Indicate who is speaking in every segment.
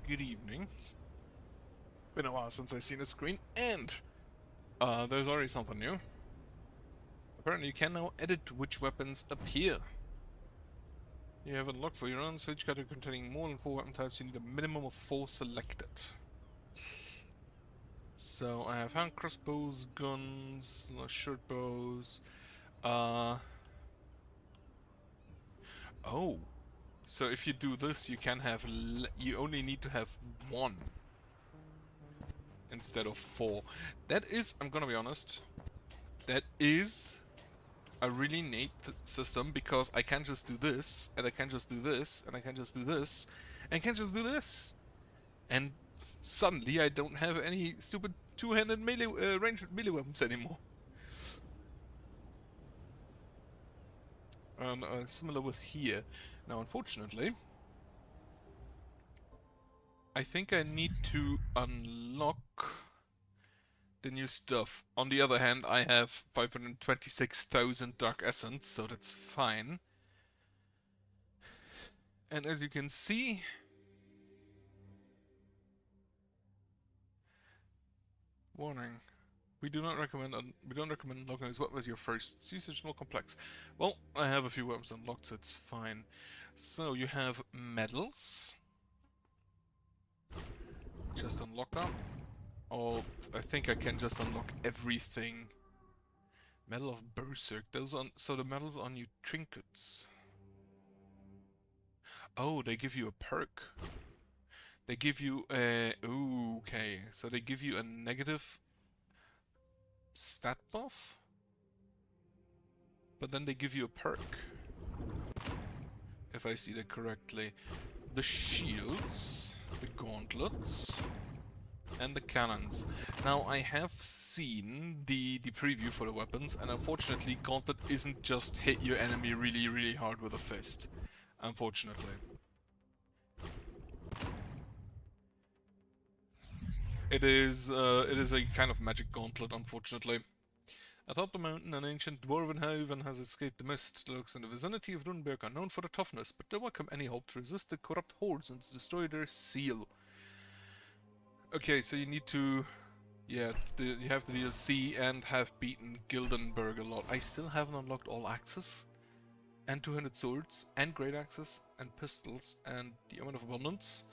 Speaker 1: good evening. Been a while since I've seen a screen, and there's already something new. Apparently you can now edit which weapons appear. You have unlocked for your own switch category containing more than 4 weapon types. You need a minimum of 4 selected. So I have hand crossbows, guns, short bows. Oh, so if you do this, you can have you only need to have 1 instead of 4. That is, I'm gonna be honest, that is a really neat system, because I can just do this, and I can just do this, and I can just do this, and I can just do this. And suddenly I don't have any stupid two-handed melee, ranged melee weapons anymore. And similar with here. Now, unfortunately, I think I need to unlock the new stuff. On the other hand, I have 526,000 Dark Essence, so that's fine. And as you can see, warning. We don't recommend unlocking this weapon as your first. Usage is more complex. Well, I have a few weapons unlocked, so it's fine. So you have medals. Just unlock them. Oh, I think I can just unlock everything. Medal of Berserk. Those on so the medals are new trinkets. Oh, they give you a perk. They give you a... Ooh, okay. So they give you a negative stat buff, but then they give you a perk, if I see that correctly. The shields, the gauntlets, and the cannons. Now, I have seen the preview for the weapons, and unfortunately gauntlet isn't just hit your enemy really, really hard with a fist. Unfortunately. It is a kind of magic gauntlet, unfortunately. Atop the mountain, an ancient dwarven haven has escaped the mist. The looks in the vicinity of Runenberg are known for their toughness, but they welcome any hope to resist the corrupt hordes and to destroy their seal. Okay, so you need to... Yeah, you have the DLC and have beaten Gildenberg a lot. I still haven't unlocked all axes, and two-handed swords, and great axes, and pistols, and the Element of Abundance.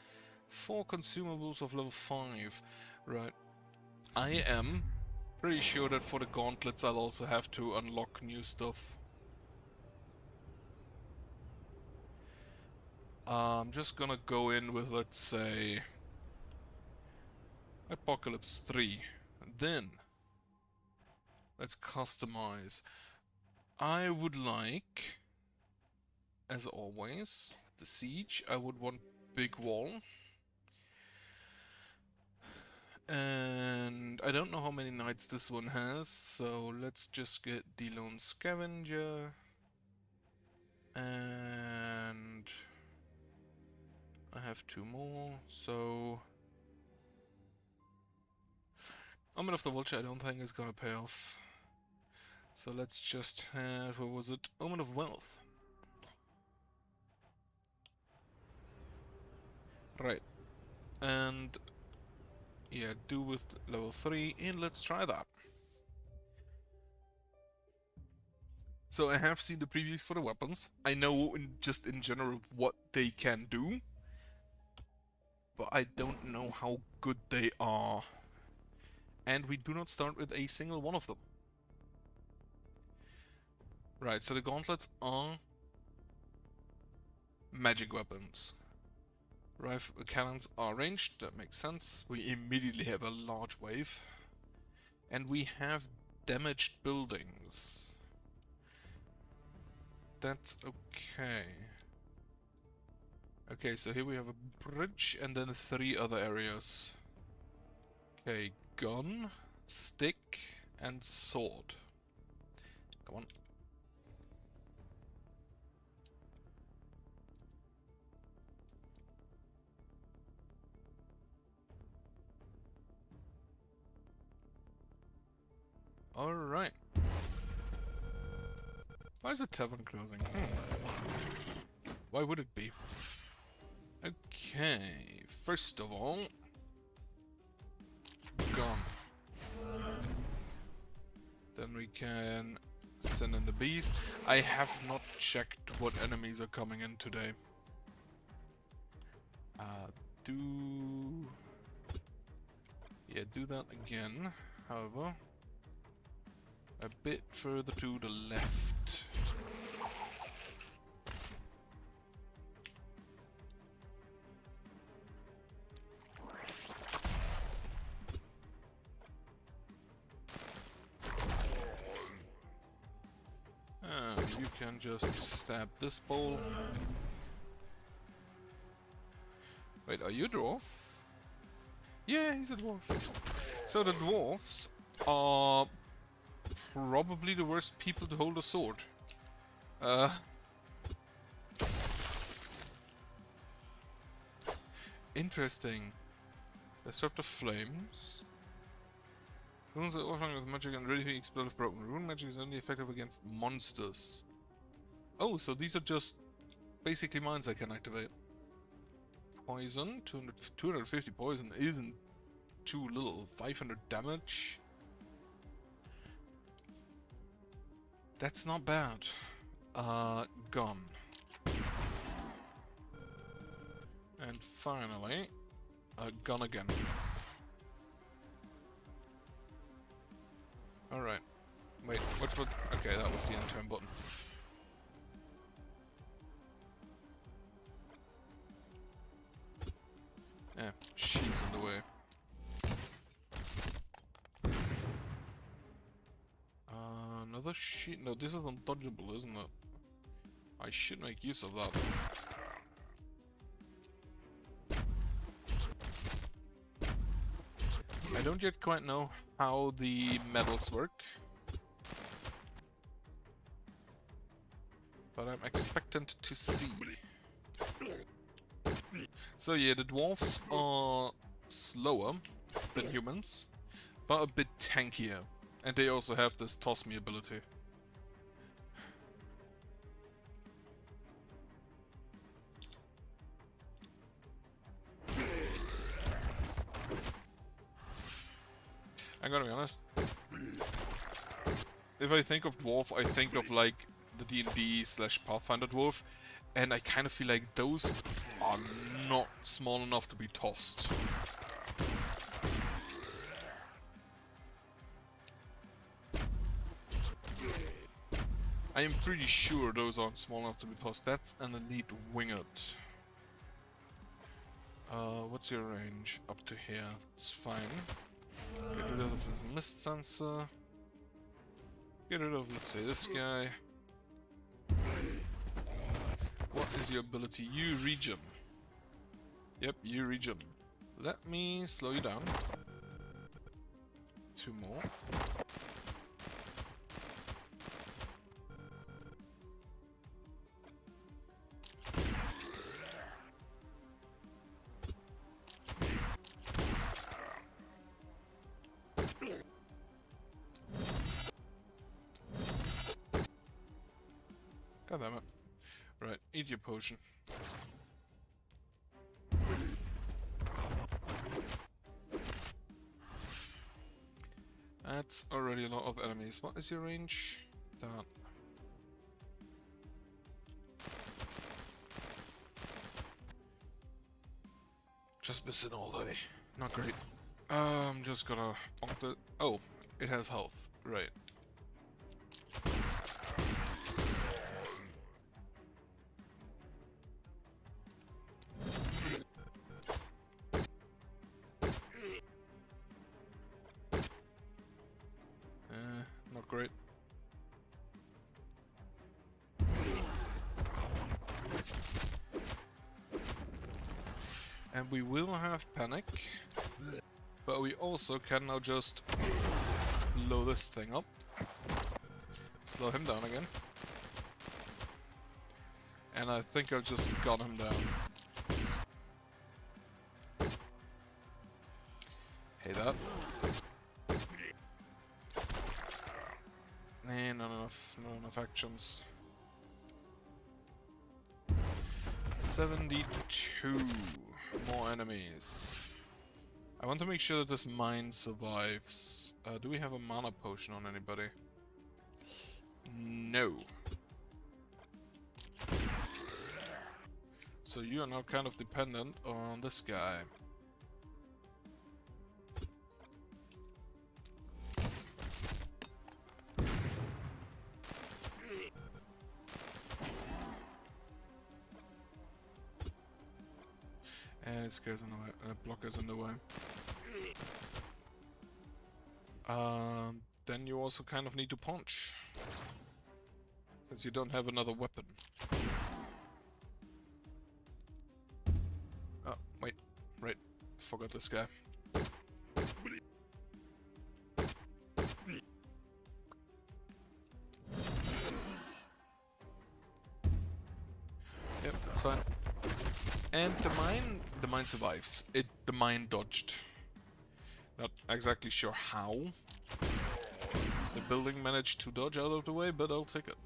Speaker 1: 4 consumables of level 5. Right. I am pretty sure that for the gauntlets I'll also have to unlock new stuff. I'm just gonna go in with, let's say, Apocalypse 3. And then, let's customize. I would like, as always, the siege. I would want big wall. And I don't know how many knights this one has, so let's just get the Lone Scavenger. And I have 2 more, so... Omen of the Vulture I don't think is gonna pay off. So let's just have, what was it? Omen of Wealth. Right. And... yeah, do with level 3, and let's try that. So I have seen the previews for the weapons. I know just in general what they can do, but I don't know how good they are. And we do not start with a single one of them. Right, so the gauntlets are magic weapons. Rifle cannons are ranged, that makes sense. We immediately have a large wave. And we have damaged buildings. That's okay. Okay, so here we have a bridge and then 3 other areas. Okay, gun, stick, and sword. Come on. Alright. Why is the tavern closing? Why would it be? Okay, first of all, gone. Then we can send in the bees. I have not checked what enemies are coming in today. Do that again. However, a bit further to the left. And you can just stab this bowl. Wait, are you a dwarf? Yeah, he's a dwarf. So the dwarves are probably the worst people to hold a sword. Interesting. Disruptive flames. Runes are overhung with magic and ready to explode if broken. Rune magic is only effective against monsters. Oh, so these are just basically mines I can activate. Poison, 250 poison isn't too little. 500 damage. That's not bad. Gone. And finally, gone again. Alright. Wait, which one? Okay, that was the end turn button. Yeah, she's in the way. Another sheet? No, this is undodgeable, isn't it? I should make use of that. I don't yet quite know how the medals work. But I'm expectant to see. So yeah, the dwarves are slower than humans, but a bit tankier. And they also have this toss me ability. I'm gonna be honest. If I think of dwarf, I think of like the D&D / Pathfinder dwarf, and I kind of feel like those are not small enough to be tossed. I am pretty sure those aren't small enough to be tossed. That's an elite winged. What's your range? Up to here. It's fine. Get rid of the mist sensor. Get rid of, let's say, this guy. What is your ability? You regen. Yep, you regen. Let me slow you down. 2 more. God damn it. Right, eat your potion. That's already a lot of enemies. What is your range? That. Just missing all day. Not great. I'm just gonna bonk the... Oh, it has health. Right. Not great. And we will have panic, but we also can now just blow this thing up. Slow him down again. And I think I've just got him down. Hey, that. Nah, not enough actions. 72. More enemies. I want to make sure that this mine survives. Do we have a mana potion on anybody? No. So you are now kind of dependent on this guy. And this guy's in the way, blocker's in the way. Then you also kind of need to punch. Since you don't have another weapon. Oh, wait. Right. Forgot this guy. Yep, that's fine. And the mine survives. The mine dodged. Not exactly sure how the building managed to dodge out of the way, but I'll take it.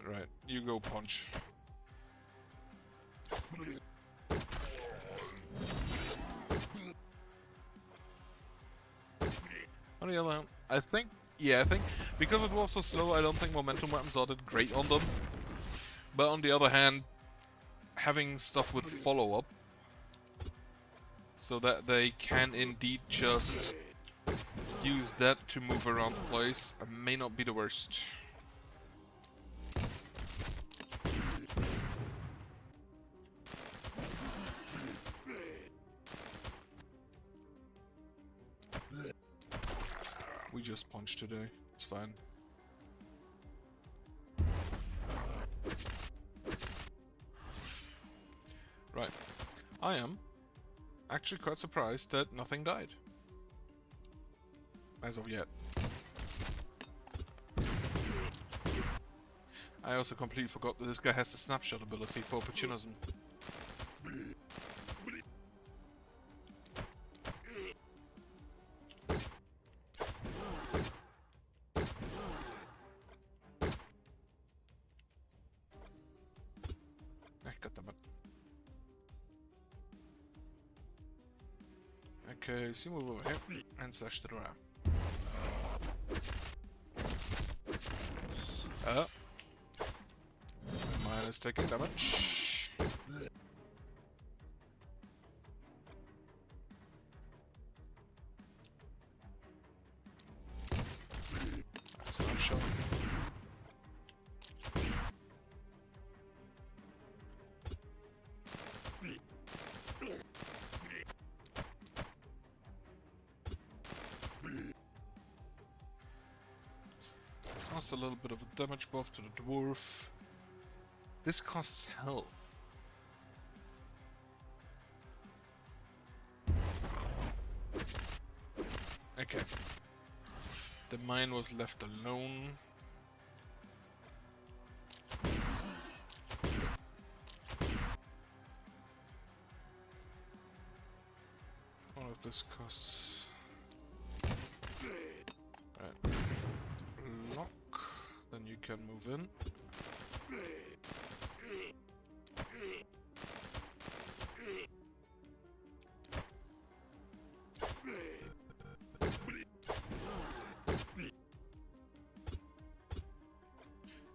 Speaker 1: Right, you go punch. On the other hand, I think because it was so slow, I don't think momentum weapons are that great on them. But on the other hand, having stuff with follow-up, so that they can indeed just use that to move around the place, may not be the worst. We just punched today, it's fine. Right. I am actually quite surprised that nothing died. As of yet. I also completely forgot that this guy has the snapshot ability for opportunism. Goddammit. Okay, so move over here and slash the door. Mine is taking damage. Snapshot. A little bit of a damage buff to the dwarf. This costs health. Okay. The mine was left alone. All of this costs. Right. Lock. Then you can move in.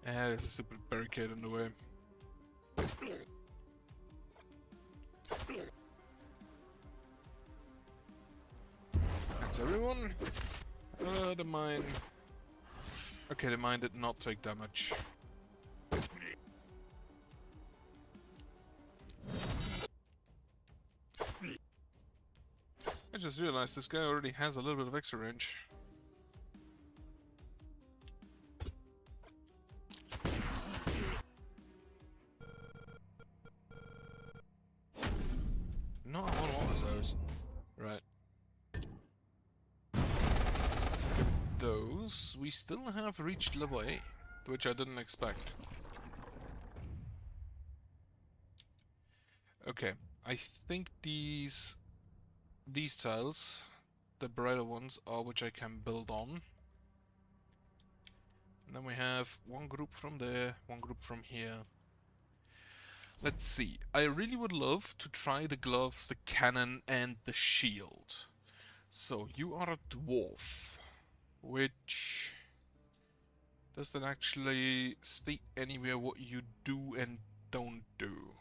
Speaker 1: There's a stupid barricade in the way. That's everyone. The mine. Okay, the mine did not take damage. I just realized this guy already has a little bit of extra range. No, I want all of those. Right. Those, we still have reached level 8, which I didn't expect. Okay, I think these tiles the brighter ones are which I can build on. And then we have one group from there, one group from here. Let's see. I really would love to try the gloves, the cannon, and the shield. So, you are a dwarf, which doesn't actually state anywhere what you do and don't do.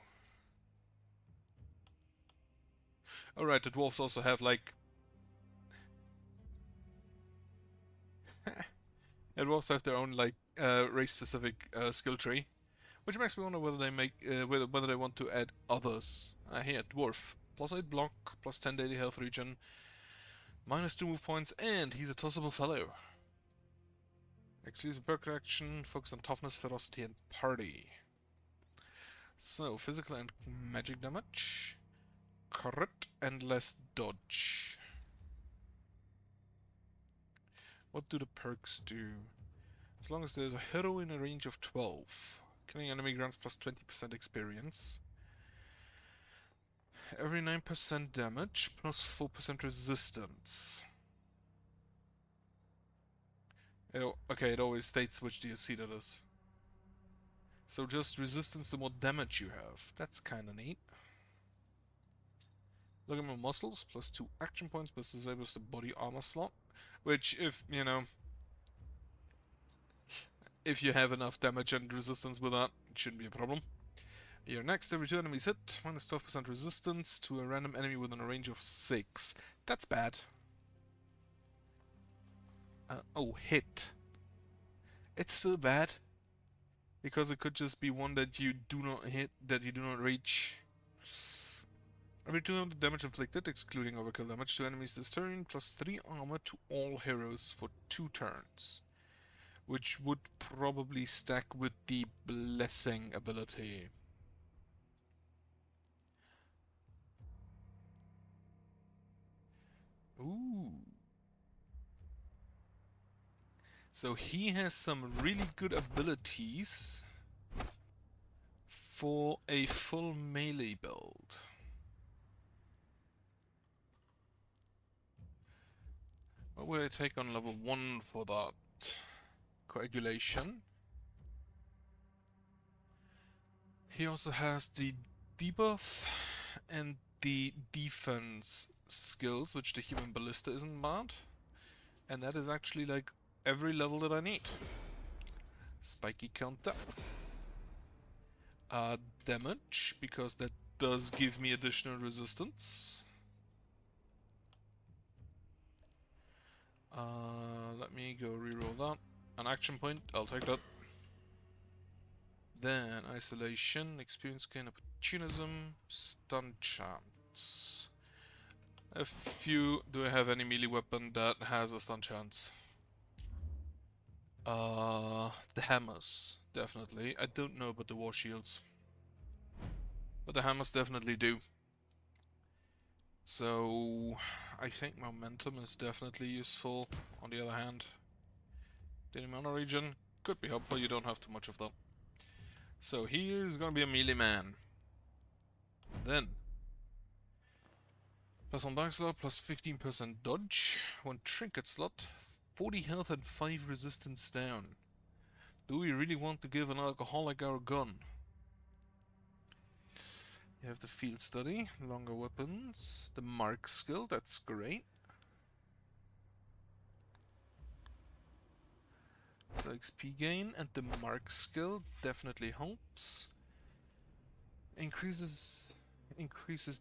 Speaker 1: Alright, the dwarves also have, like... the dwarves have their own, like, race-specific skill tree. Which makes me wonder whether they whether they want to add others. Here, dwarf. +8 block, +10 daily health regen, -2 move points, and he's a tossable fellow. Exclusive perk action, focus on toughness, ferocity, and party. So, physical and magic damage, crit, and less dodge. What do the perks do? As long as there's a hero in a range of 12. Killing enemy grants +20% experience. Every 9% damage, +4% resistance. Okay, it always states which DLC that is. So just resistance the more damage you have. That's kinda neat. Look at my muscles, +2 action points, but disables the body armor slot. Which, if, you know... if you have enough damage and resistance with that, it shouldn't be a problem. You're next, every 2 enemies hit, -12% resistance to a random enemy within a range of 6. That's bad. Oh, hit. It's still bad. Because it could just be one that you do not hit, that you do not reach. Every 200 damage inflicted, excluding overkill damage to enemies this turn, +3 armor to all heroes for 2 turns. Which would probably stack with the blessing ability. Ooh. So he has some really good abilities for a full melee build. What would I take on level 1 for that? Coagulation. He also has the debuff and the defense skills, which the human ballista isn't bad. And that is actually like every level that I need. Spiky counter. Damage, because that does give me additional resistance. Let me go reroll that. An action point, I'll take that. Then isolation, experience gain, opportunism, stun chance. Do I have any melee weapon that has a stun chance? The hammers, definitely. I don't know about the war shields. But the hammers definitely do. So, I think momentum is definitely useful. On the other hand, daily mana regen could be helpful, you don't have too much of that. So he's gonna be a melee man. Then, +1 back slot, +15% dodge, 1 trinket slot, 40 health and 5 resistance down. Do we really want to give an alcoholic our gun? You have the field study, longer weapons, the mark skill, that's great. So XP gain and the mark skill definitely helps. Increases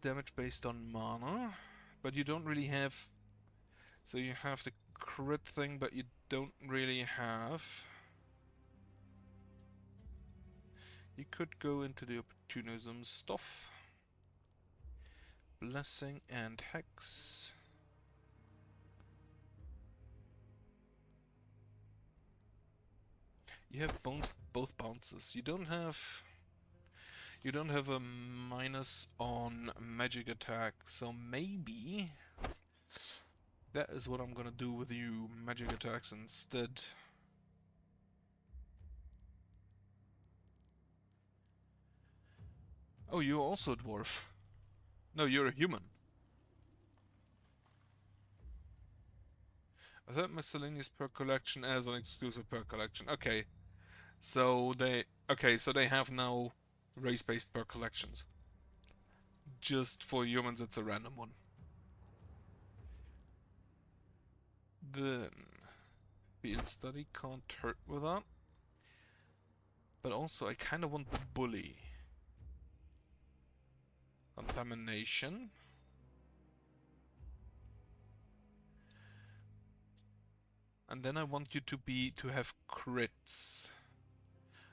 Speaker 1: damage based on mana, but you don't really have... So you have the crit thing, but you don't really have... You could go into the opportunism stuff. Blessing and Hex. You have both bounces. You don't have a minus on magic attack, so maybe that is what I'm gonna do with you magic attacks instead. Oh, you're also a dwarf. No, you're a human. A third miscellaneous perk collection as an exclusive perk collection. Okay, so they have now race-based perk collections. Just for humans, it's a random one. Then field study can't hurt with that. But also, I kind of want the bully. Contamination. And then I want you to have crits.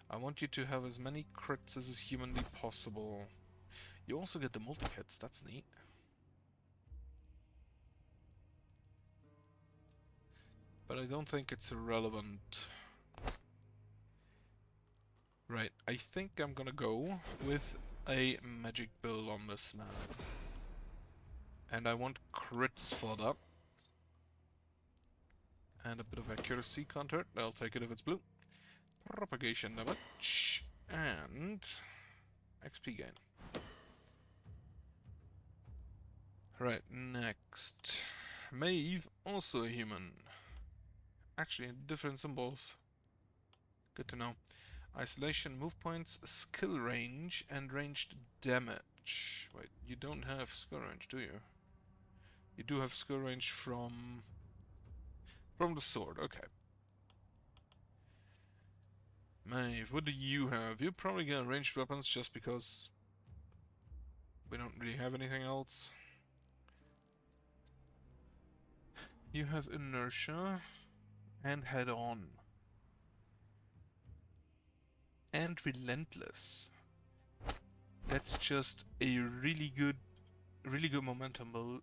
Speaker 1: I want you to have as many crits as is humanly possible. You also get the multi-hits, that's neat. But I don't think it's irrelevant. Right, I think I'm gonna go with a magic build on this man. And I want crits for that. And a bit of accuracy counter. I'll take it if it's blue. Propagation damage. And XP gain. Right, next. Maeve, also a human. Actually, different symbols. Good to know. Isolation, move points, skill range, and ranged damage. Wait, you don't have skill range, do you? You do have skill range from the sword, okay. Maeve, what do you have? You probably get ranged weapons just because we don't really have anything else. You have inertia and head on. And relentless. That's just a really good momentum build.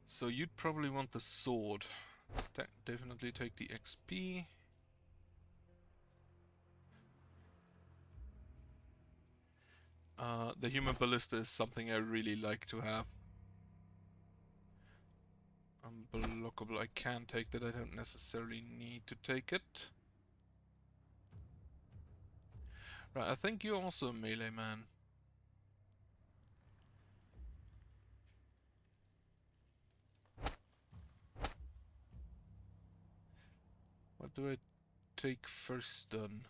Speaker 1: So you'd probably want the sword. Definitely take the XP. The human ballista is something I really like to have. Unblockable, I can take that, I don't necessarily need to take it. Right, I think you're also a melee man. What do I take first then?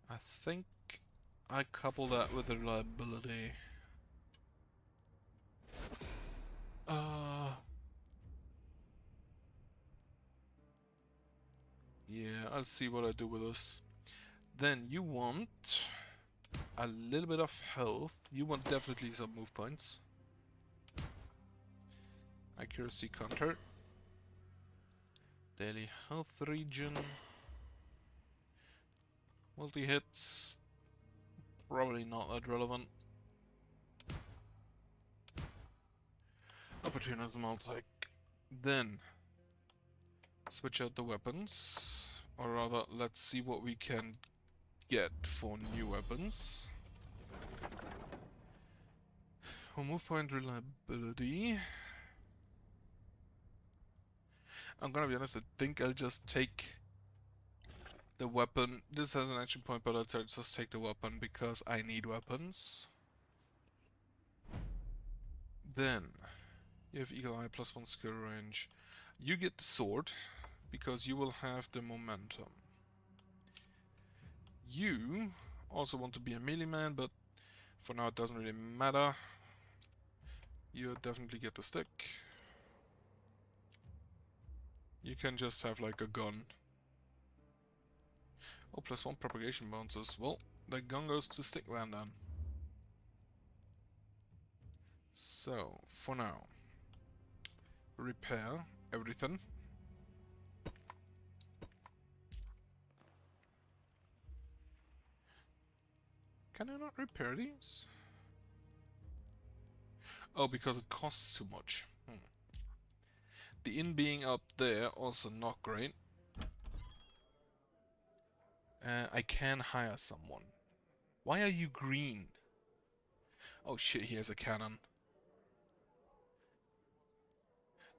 Speaker 1: I think I couple that with the reliability. Yeah, I'll see what I do with this. Then you want a little bit of health. You want definitely some move points. Accuracy counter. Daily health regen. Multi-hits. Probably not that relevant. Opportunism I'll take. Then switch out the weapons. Or rather, let's see what we can get for new weapons. For move point reliability. I'm gonna be honest, I think I'll just take the weapon. This has an action point, but I'll just take the weapon because I need weapons. Then you have Eagle Eye plus 1 skill range. You get the sword because you will have the momentum. You also want to be a melee man, but for now it doesn't really matter. You definitely get the stick. You can just have like a gun. Oh, plus 1 propagation bonuses. Well, the gun goes to stick man then. So, for now, repair everything. Can I not repair these? Oh, because it costs too much. The inn being up there, also not great. I can hire someone. Why are you green? Oh shit, he has a cannon.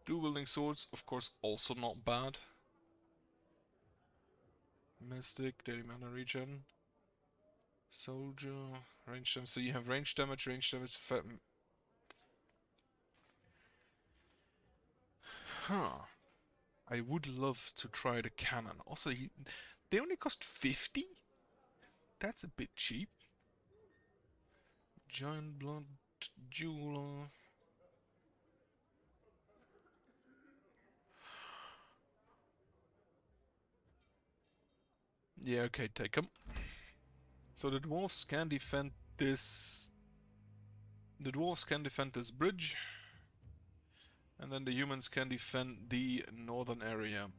Speaker 1: Dual wielding swords, of course, also not bad. Mystic, daily mana regen. Soldier, range damage. So you have range damage, Huh. I would love to try the cannon. Also, they only cost 50? That's a bit cheap. Giant blood jeweler. Yeah, okay, take them. So the dwarves can defend this. The dwarves can defend this bridge, and then the humans can defend the northern area.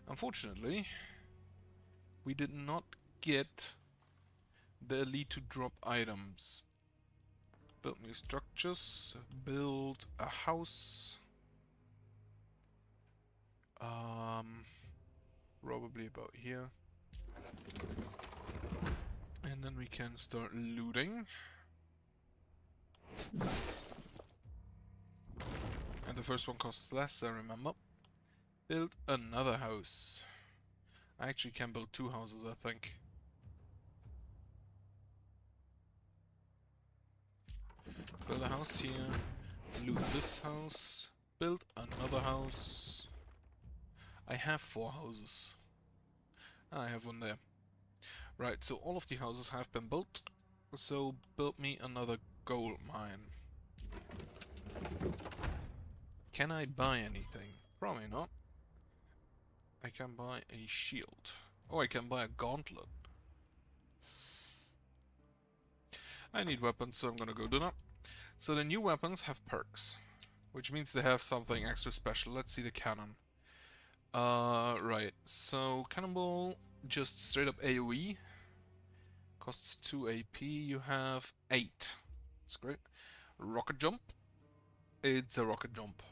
Speaker 1: Unfortunately, we did not get the elite to drop items. Build new structures, build a house. Probably about here. And then we can start looting. And the first one costs less, I remember. Build another house. I actually can build 2 houses, I think. Build a house here. Loot this house. Build another house. I have 4 houses. I have one there. Right, so all of the houses have been built. So build me another gold mine. Can I buy anything? Probably not. I can buy a shield. Oh, I can buy a gauntlet. I need weapons, so I'm gonna go do that. So the new weapons have perks, which means they have something extra special. Let's see the cannon. Right. So cannonball, just straight up AoE. Costs 2 AP. You have 8. That's great. Rocket jump. It's a rocket jump.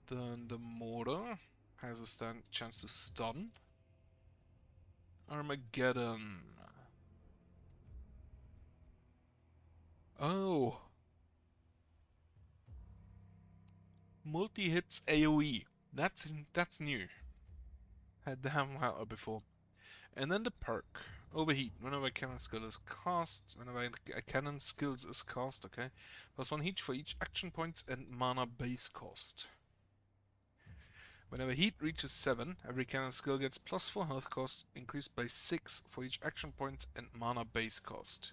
Speaker 1: Then the mortar has a chance to stun. Armageddon. Oh. Multi-hits AoE. That's new. Haven't had it before. And then the perk. Overheat. Whenever a cannon skill is cast. Whenever a cannon skills is cast, okay. +1 heat for each action point and mana base cost. Whenever heat reaches 7, every cannon skill gets +4 health cost, increased by 6 for each action point and mana base cost.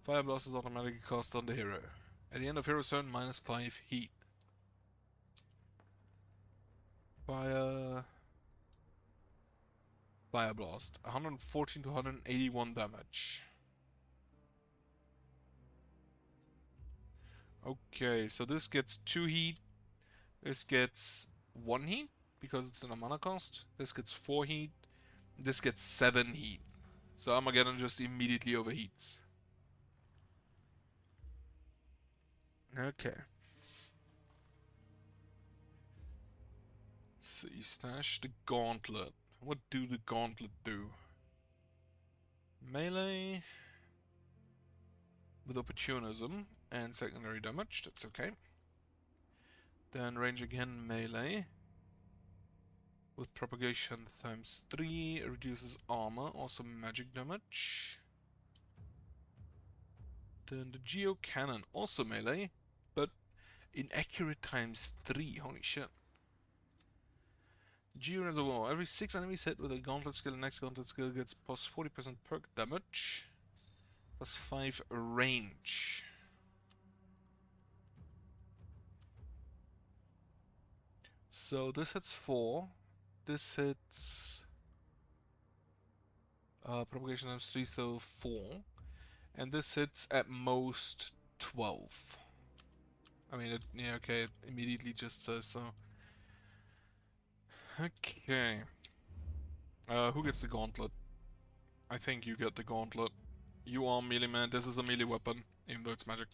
Speaker 1: Fire Blast is automatically cast on the hero. At the end of hero's turn, -5 heat. Fire Blast. 114 to 181 damage. Okay, so this gets 2 heat. This gets 1 heat, because it's in a mana cost. This gets 4 heat. This gets 7 heat. So Armageddon just immediately overheats. Okay. So you stash the gauntlet. What do the gauntlet do? Melee with opportunism and secondary damage, that's okay. Then range again melee with propagation ×3, reduces armor, also magic damage. Then the Geo Cannon, also melee, but inaccurate ×3, holy shit. Geo Reservoir, every 6 enemies hit with a gauntlet skill, the next gauntlet skill gets +40% perk damage, +5 range. So this hits 4, this hits propagation ×3, so 4, and this hits at most 12. I mean, yeah, okay, it immediately just says so. Okay. Who gets the gauntlet? I think you get the gauntlet. You are melee man, this is a melee weapon, even though it's magic.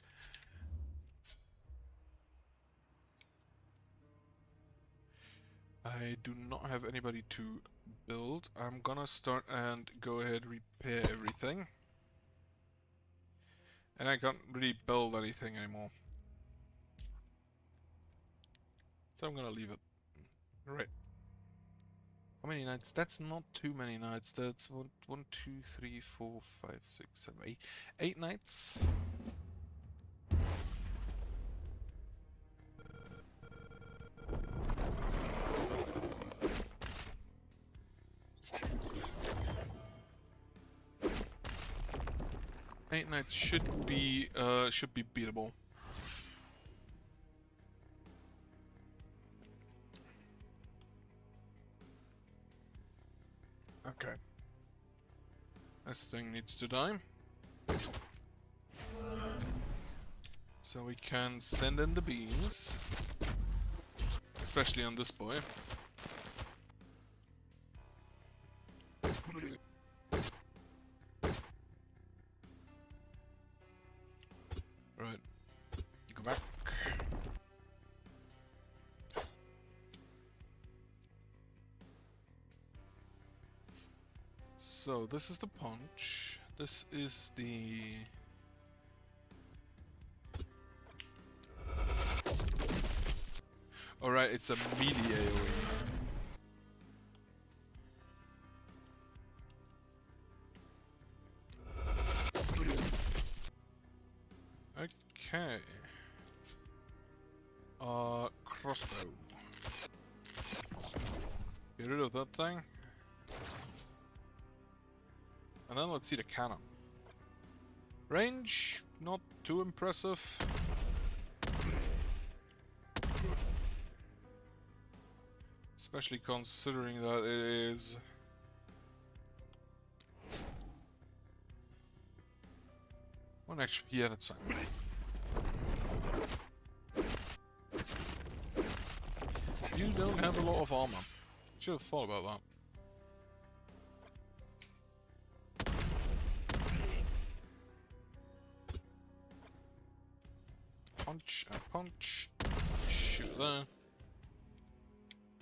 Speaker 1: I do not have anybody to build. I'm gonna start and go ahead repair everything. And I can't really build anything anymore. So I'm gonna leave it. Right. How many knights? That's not too many knights. That's one, 2, 3, 4, 5, 6, 7, 8. 8 knights. Eight knights should be beatable. Okay. This thing needs to die. So we can send in the beams. Especially on this boy. Right. Go back. So this is the punch. This is the... Alright, it's a melee AoE. Okay. Crossbow. Get rid of that thing. And then let's see the cannon. Range, not too impressive. Especially considering that it is... One extra, yeah, that's fine. You don't have a lot of armor. Should have thought about that. Punch and punch. Shoot there.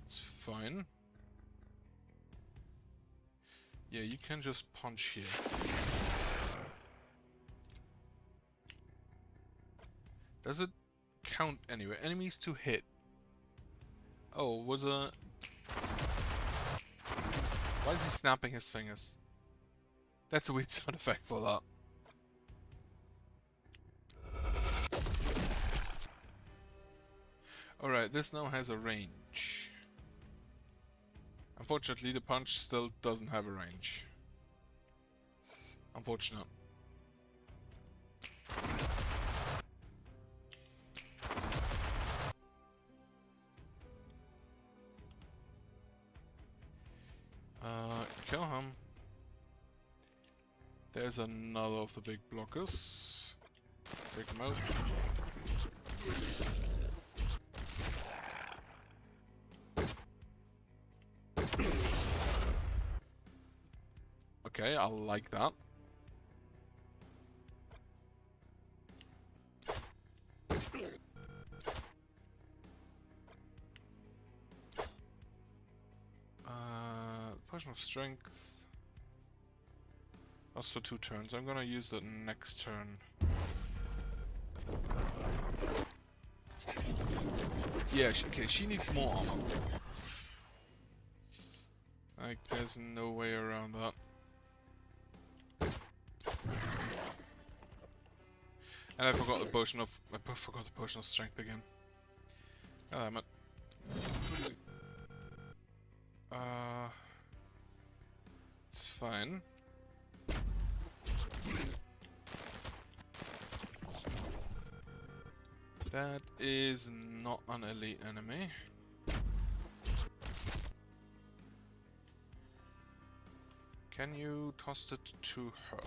Speaker 1: It's fine. Yeah, you can just punch here. Does it count anyway? Enemies to hit. Oh, was a... Why is he snapping his fingers? That's a weird sound effect for that. Alright, this now has a range. Unfortunately, the punch still doesn't have a range. Unfortunate. Kill him. There's another of the big blockers. Take them out. Okay, I like that. Potion of strength. That's for 2 turns. I'm gonna use that next turn. Yeah, okay, she needs more armor. Like, there's no way around that. And I forgot the potion of... I forgot the potion of strength again. Oh, damn it. It's fine. That is not an elite enemy. Can you toss it to her?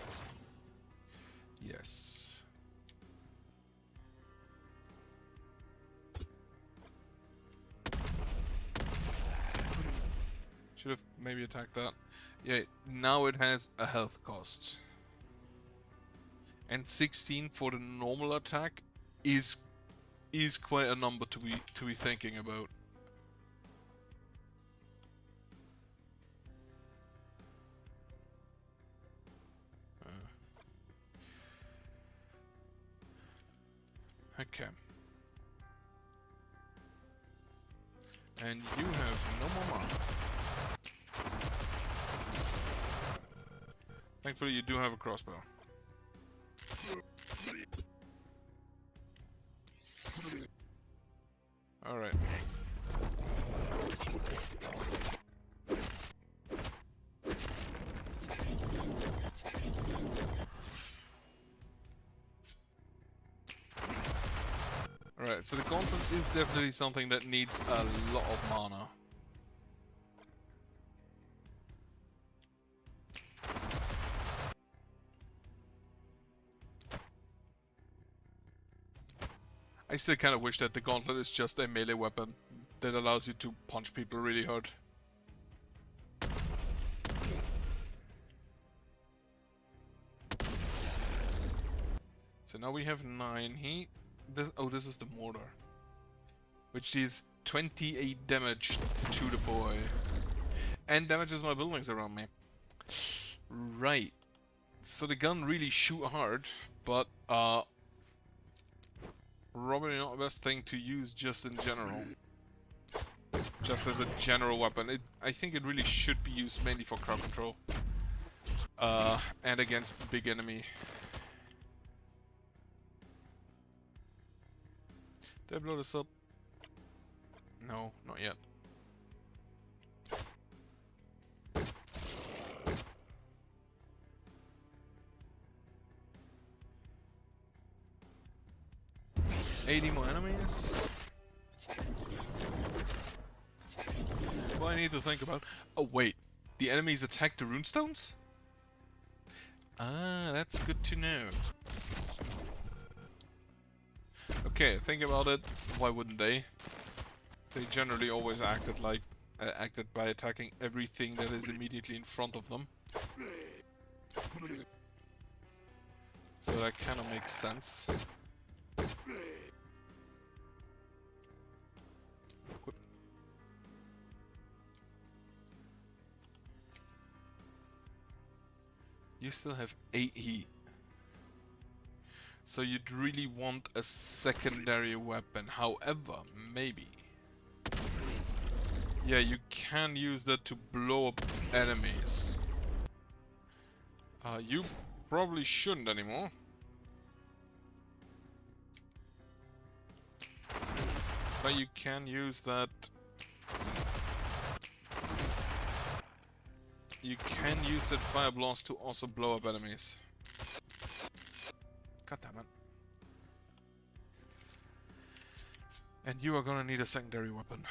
Speaker 1: Yes. Should have maybe attacked that. Yeah, now it has a health cost. And 16 for the normal attack is quite a number to be thinking about. Okay. And you have no more mana. Thankfully, you do have a crossbow. Alright. Alright, so the gauntlet is definitely something that needs a lot of mana. I still kind of wish that the gauntlet is just a melee weapon that allows you to punch people really hard. So now we have 9 heat. This is the mortar, which deals 28 damage to the boy and damages my buildings around me. Right. So the gun really shoot hard, but probably not the best thing to use just in general. Just as a general weapon. I think it really should be used mainly for crowd control. And against big enemy. Did I blow this up? No, not yet. $80 more enemies. Well, I need to think about. Oh wait, the enemies attack the runestones? Ah, that's good to know. Okay, think about it. Why wouldn't they? They generally always acted by attacking everything that is immediately in front of them. So that kind of makes sense. You still have 8 heat. So you'd really want a secondary weapon. However, maybe. Yeah, you can use that to blow up enemies. You probably shouldn't anymore. But you can use that. You can use that fire blast to also blow up enemies. God damn it. And you are gonna need a secondary weapon.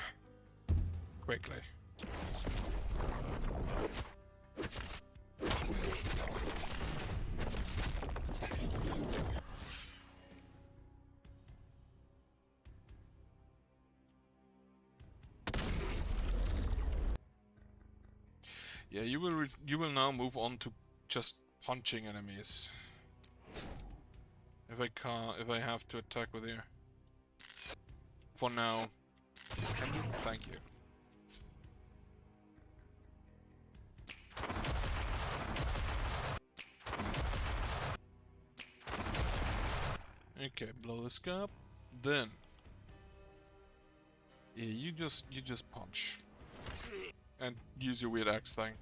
Speaker 1: Quickly. Yeah, you will now move on to just punching enemies. If I have to attack with you. For now. Can you? Thank you. Okay, blow this guy up. Then. Yeah, you just punch. And use your weird axe thing.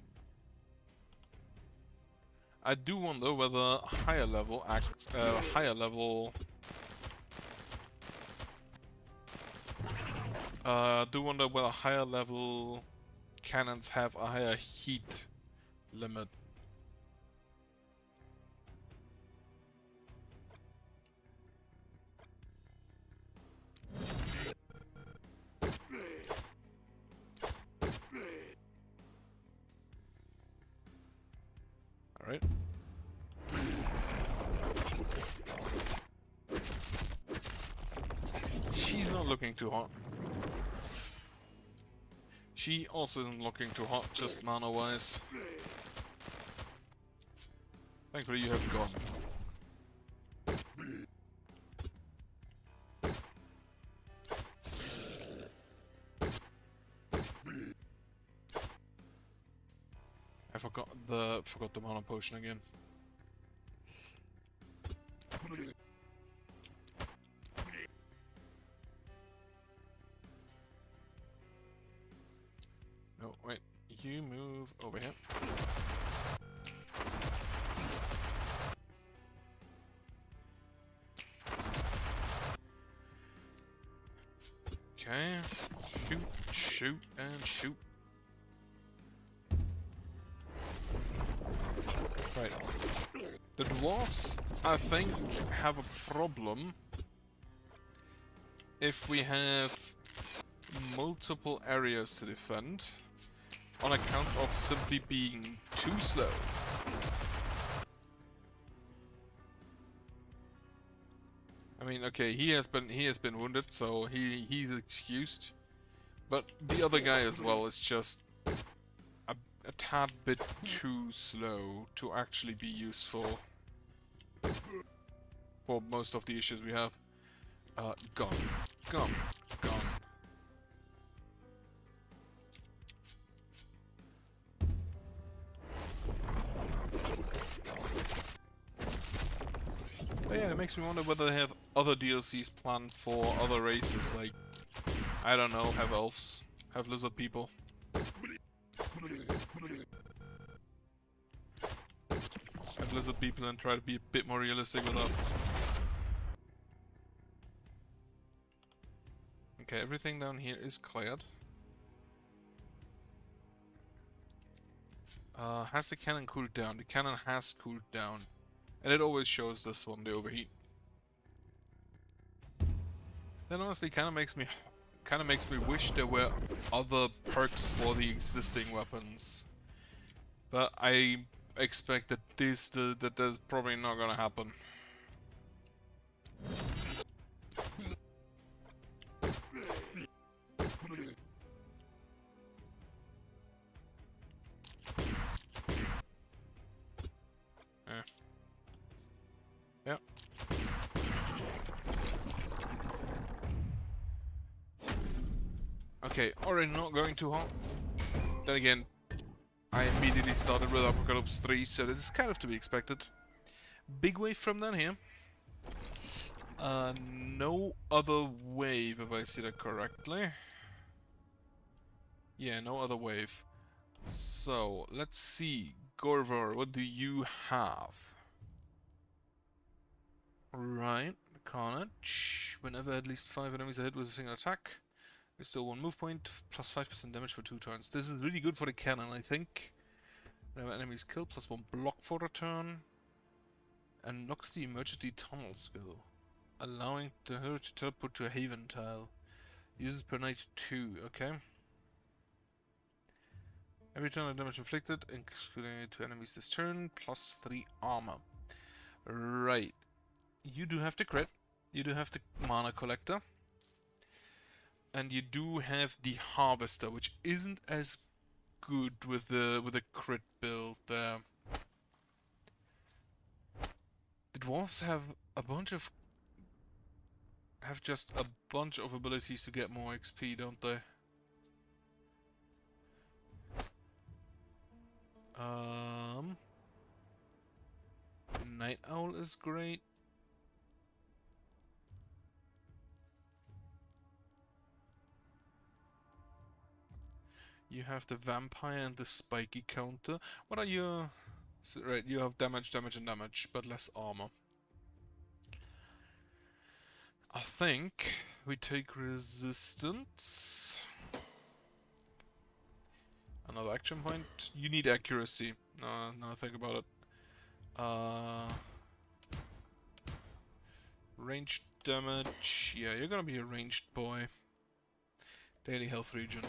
Speaker 1: I do wonder whether higher level cannons have a higher heat limit. Alright. She's not looking too hot. She also isn't looking too hot, just mana-wise. Thankfully you have gone. I forgot the mana potion again. No, wait. You move over here. Okay. Shoot, shoot, and shoot. Right. The dwarves, I think, have a problem if we have multiple areas to defend on account of simply being too slow. I mean, okay, he has been wounded, so he's excused. But the other guy as well is just a tad bit too slow to actually be useful for most of the issues we have. Gone. Gone. Gone. But yeah, it makes me wonder whether they have other DLCs planned for other races, like, I don't know, have elves, have lizard people. Have lizard people and try to be a bit more realistic with that. Okay, everything down here is cleared. Has the cannon cooled down? The cannon has cooled down. And it always shows this one, the overheat. That honestly kind of makes me wish there were other perks for the existing weapons. But I expect that that that's probably not gonna happen. Yeah. Okay, already not going too hot. Then again, I immediately started with Apocalypse 3, so this is kind of to be expected. Big wave from down here. No other wave, if I see that correctly. Yeah, no other wave. So, let's see. Gorvar, what do you have? Right, Carnage. Whenever at least 5 enemies are hit with a single attack, restore 1 move point, plus 5% damage for 2 turns. This is really good for the cannon, I think. Whenever enemies kill, plus 1 block for a turn. And knocks the emergency tunnel skill, allowing the hero to teleport to a haven tile. Uses per night 2, okay. Every turn of damage inflicted, including 2 enemies this turn, plus 3 armor. Right. You do have the crit, you do have the mana collector, and you do have the harvester, which isn't as good with the crit build there. The dwarves have just a bunch of abilities to get more XP, don't they? Night Owl is great. You have the vampire and the spiky counter. What are your... So, right, you have damage, damage, and damage, but less armor. I think we take resistance. Another action point. You need accuracy. No, think about it. Ranged damage. Yeah, you're gonna be a ranged boy. Daily health regen.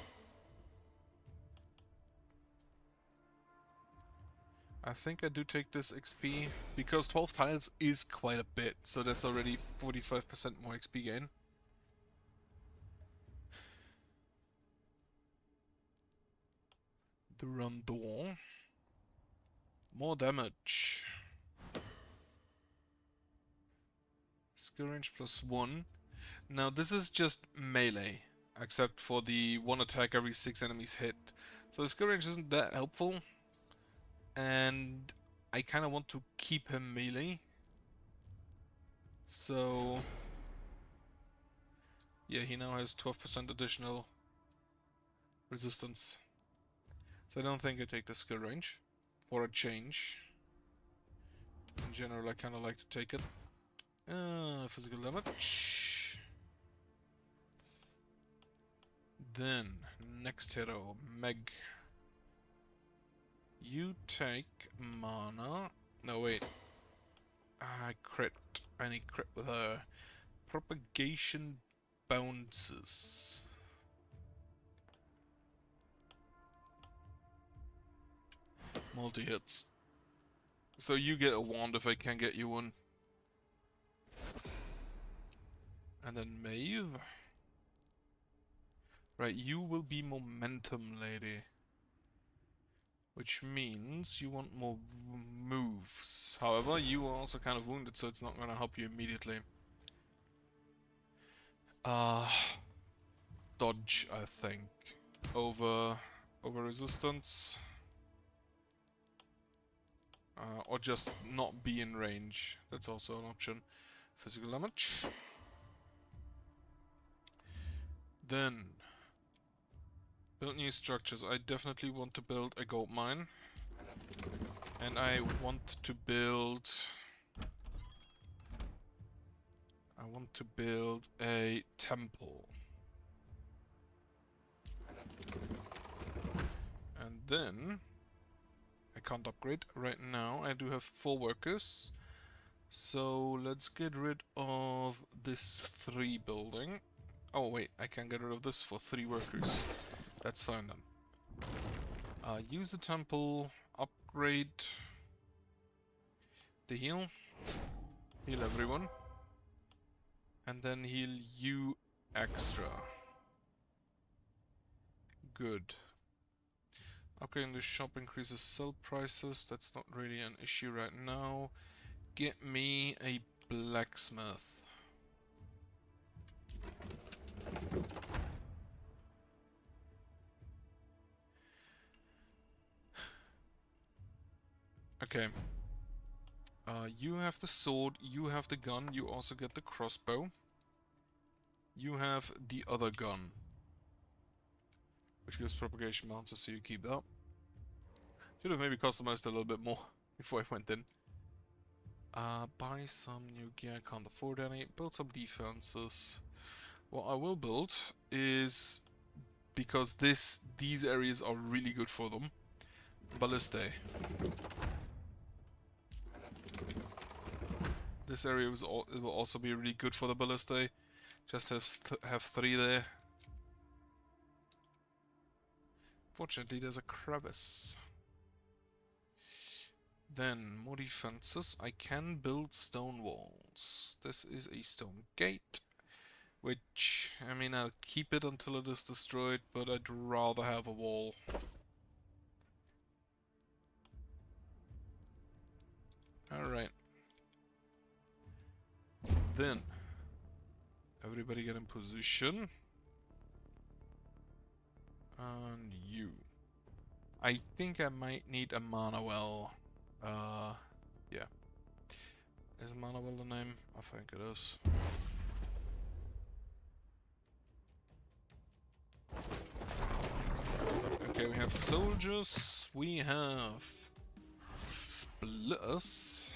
Speaker 1: I think I do take this XP, because 12 tiles is quite a bit, so that's already 45% more XP gain. The run door. More damage. Skill range plus 1. Now this is just melee, except for the 1 attack every 6 enemies hit. So the skill range isn't that helpful. And I kind of want to keep him melee. So yeah, he now has 12% additional resistance. So I don't think I take the skill range for a change. In general, I kind of like to take it. Physical damage. Then, next hero, Meg. You take mana. No, wait. Crit. I need crit with her. Propagation bounces. Multi-hits. So you get a wand if I can get you one. And then Maeve. Right, you will be momentum lady. Which means you want more moves. However, you are also kind of wounded, so it's not gonna help you immediately. Dodge, I think. Over resistance. Or just not be in range. That's also an option. Physical damage. Then, build new structures. I definitely want to build a gold mine. And I want to build... a temple. And then... I can't upgrade right now. I do have 4 workers. So let's get rid of this 3 building. Oh wait, I can get rid of this for 3 workers. That's fine then. Use the temple, upgrade the heal. Heal everyone. And then heal you extra. Good. Upgrading the shop increases sell prices. That's not really an issue right now. Get me a blacksmith. Okay. You have the sword, you have the gun, you also get the crossbow. You have the other gun, which gives propagation bounces, so you keep that. Should have maybe customized a little bit more before I went in. Buy some new gear, I can't afford any. Build some defenses. What I will build is, because these areas are really good for them, ballistae. This area it will also be really good for the ballistae. Just have 3 there. Fortunately, there's a crevice. Then, more defenses. I can build stone walls. This is a stone gate. Which, I mean, I'll keep it until it is destroyed, but I'd rather have a wall. Alright. Then, everybody get in position. And you. I think I might need a mana well. Yeah. Is mana well the name? I think it is. Okay, we have soldiers. We have splitters.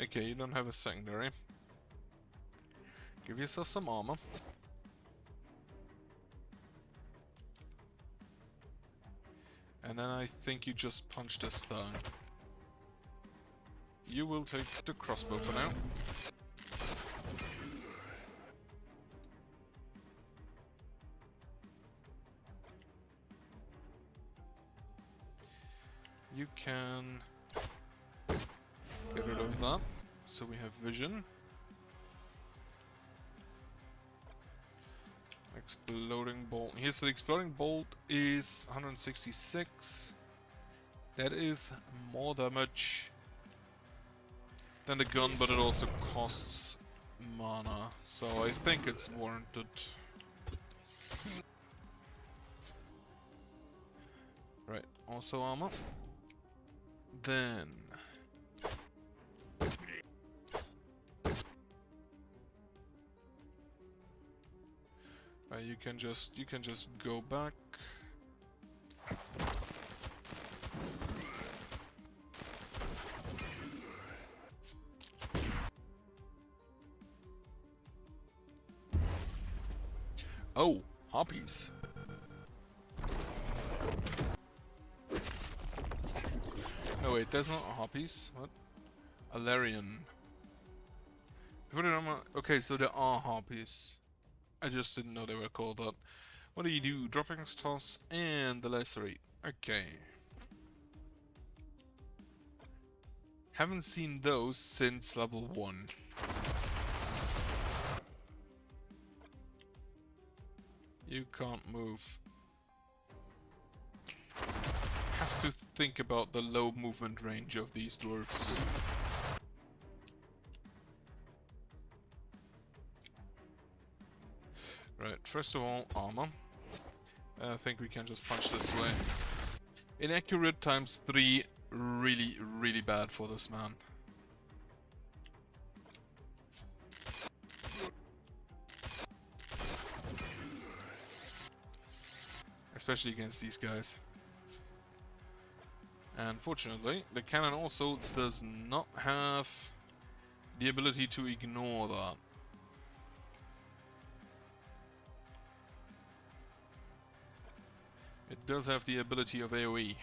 Speaker 1: Okay, you don't have a secondary. Give yourself some armor. And then I think you just punch this down. You will take the crossbow for now. You can get rid of that, so we have vision. Exploding bolt. Here, so the exploding bolt is 166. That is more damage than the gun, but it also costs mana, so I think it's warranted. Right, also armor. Then you can just go back. Oh, harpies. No wait, that's not harpies. What? Alarian. Okay, so there are harpies. I just didn't know they were called that. What do you do? Dropping toss and the lacerate. Okay. Haven't seen those since level 1. You can't move. Have to think about the low movement range of these dwarves. Right, first of all, armor. I think we can just punch this way. Inaccurate times 3, really, really bad for this man. Especially against these guys. And fortunately, the cannon also does not have the ability to ignore that. It does have the ability of AoE.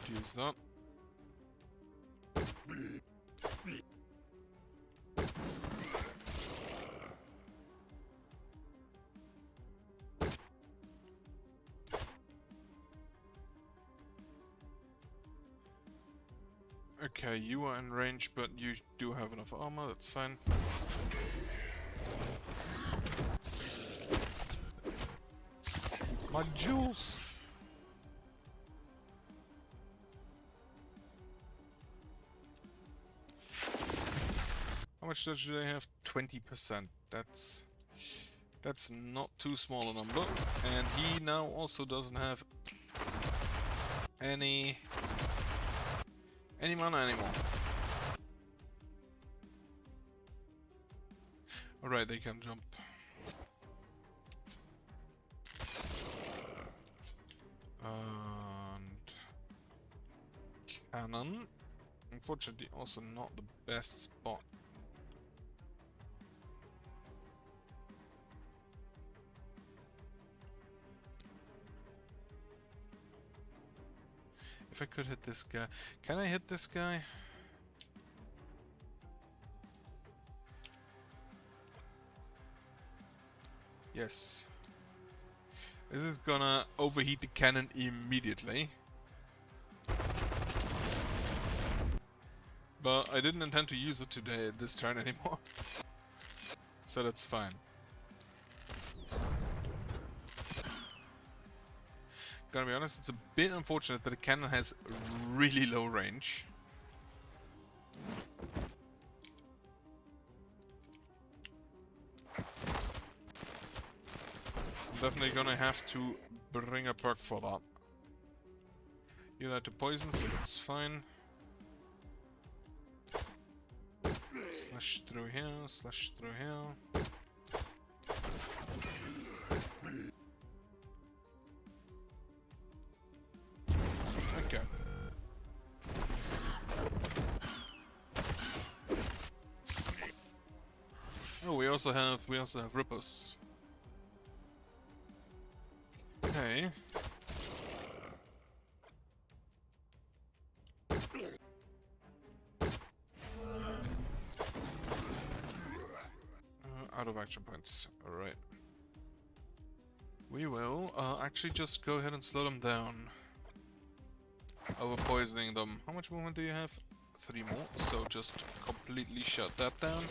Speaker 1: Use that. Okay, you are in range, but you do have enough armor, that's fine. My jewels! How much do they have? 20%. That's not too small a number. And he now also doesn't have any mana anymore. Alright, they can jump. And cannon. Unfortunately, also not the best spot. If I could hit this guy. Can I hit this guy? Yes. Is it gonna overheat the cannon immediately? But I didn't intend to use it today this turn anymore. So that's fine. Gotta be honest, it's a bit unfortunate that the cannon has really low range. I'm definitely gonna have to bring a perk for that. You like to poison, so that's fine. Slash through here, slash through here. Okay. Oh, we also have rippers. Okay. Out of action points. Alright. We will actually just go ahead and slow them down. Over poisoning them. How much movement do you have? 3 more. So just completely shut that down.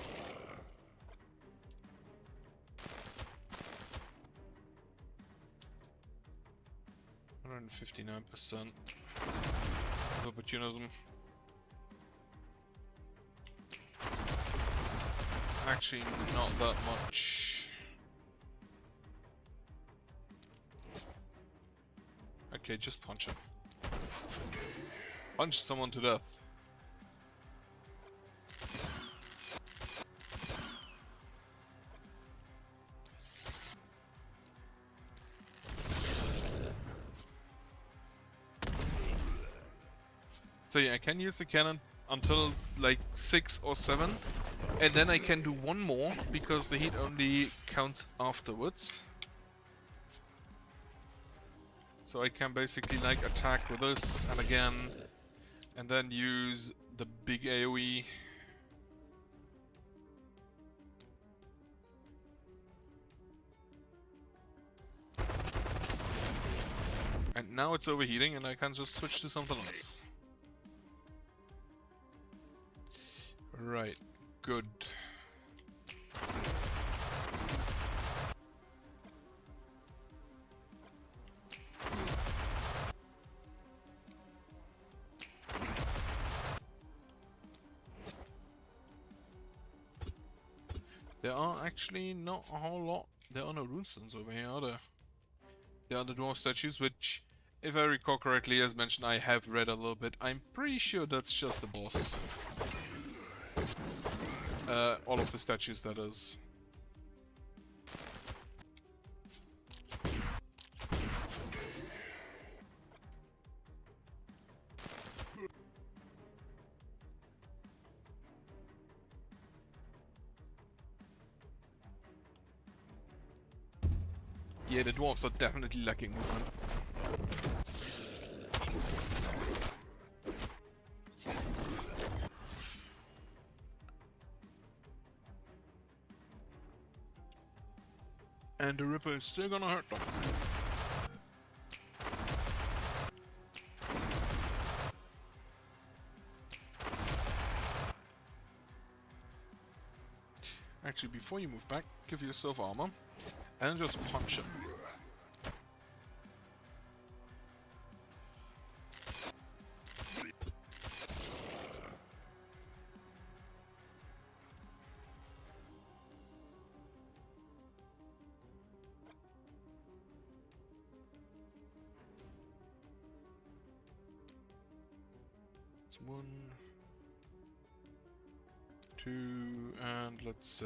Speaker 1: $159% of opportunism. It's actually not that much. Okay, just punch him. Punch someone to death. So yeah, I can use the cannon until like 6 or 7. And then I can do one more, because the heat only counts afterwards. So I can basically like attack with this and again, and then use the big AoE. And now it's overheating and I can just switch to something else. Right, good. There are actually not a whole lot. There are no runestones over here, are there? There are the dwarf statues, which, if I recall correctly, as mentioned, I have read a little bit. I'm pretty sure that's just the boss. All of the statues, that is. Yeah, the dwarves are definitely lacking movement. And the Ripper is still gonna hurt them. Actually, before you move back, give yourself armor. And just punch him. It's 1, 2, and let's say...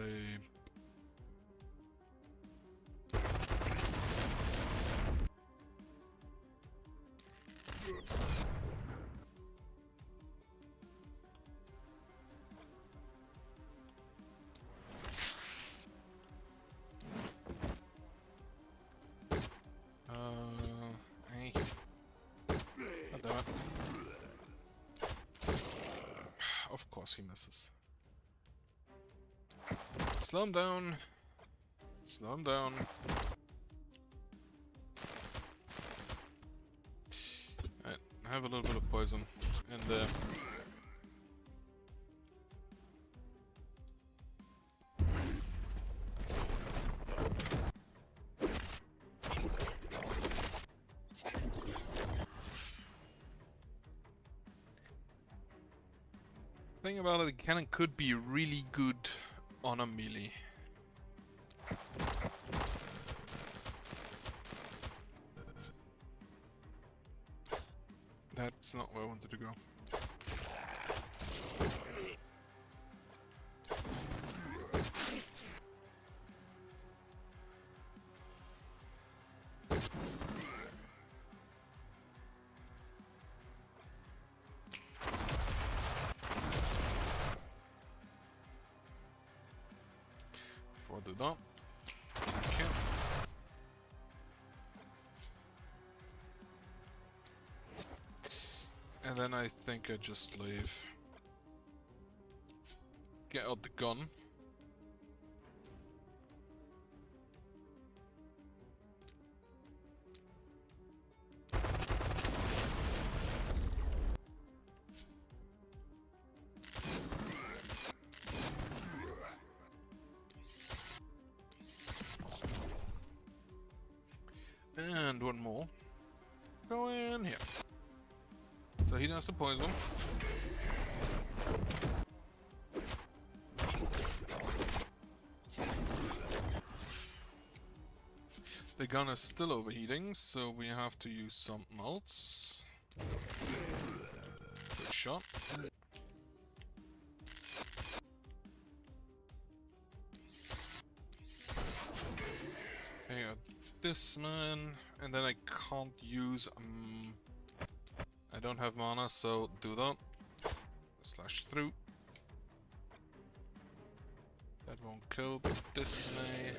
Speaker 1: Hey. God damn it. Of course he misses. Slow him down. Slow him down. Alright, have a little bit of poison in there. Thing about it, the cannon could be really good on a melee. That's not where I wanted to go. Before I do that, okay. And then I think I just leave. Get out the gun. And one more. Go in here. So he does the poison. The gun is still overheating, so we have to use something else. Good shot. Hang on. This man, and then I can't use I don't have mana, so do that. Slash through. That won't kill, but this may.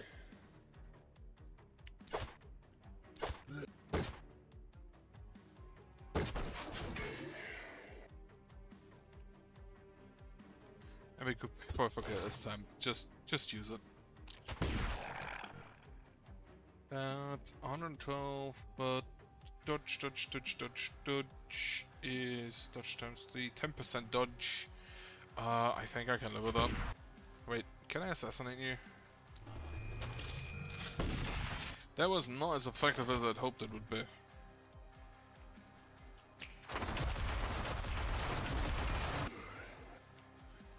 Speaker 1: And we could probably forget this time. Just use it. That's 112, but dodge is dodge times 3, 10% dodge. I think I can live with that. Wait, can I assassinate you? That was not as effective as I'd hoped it would be.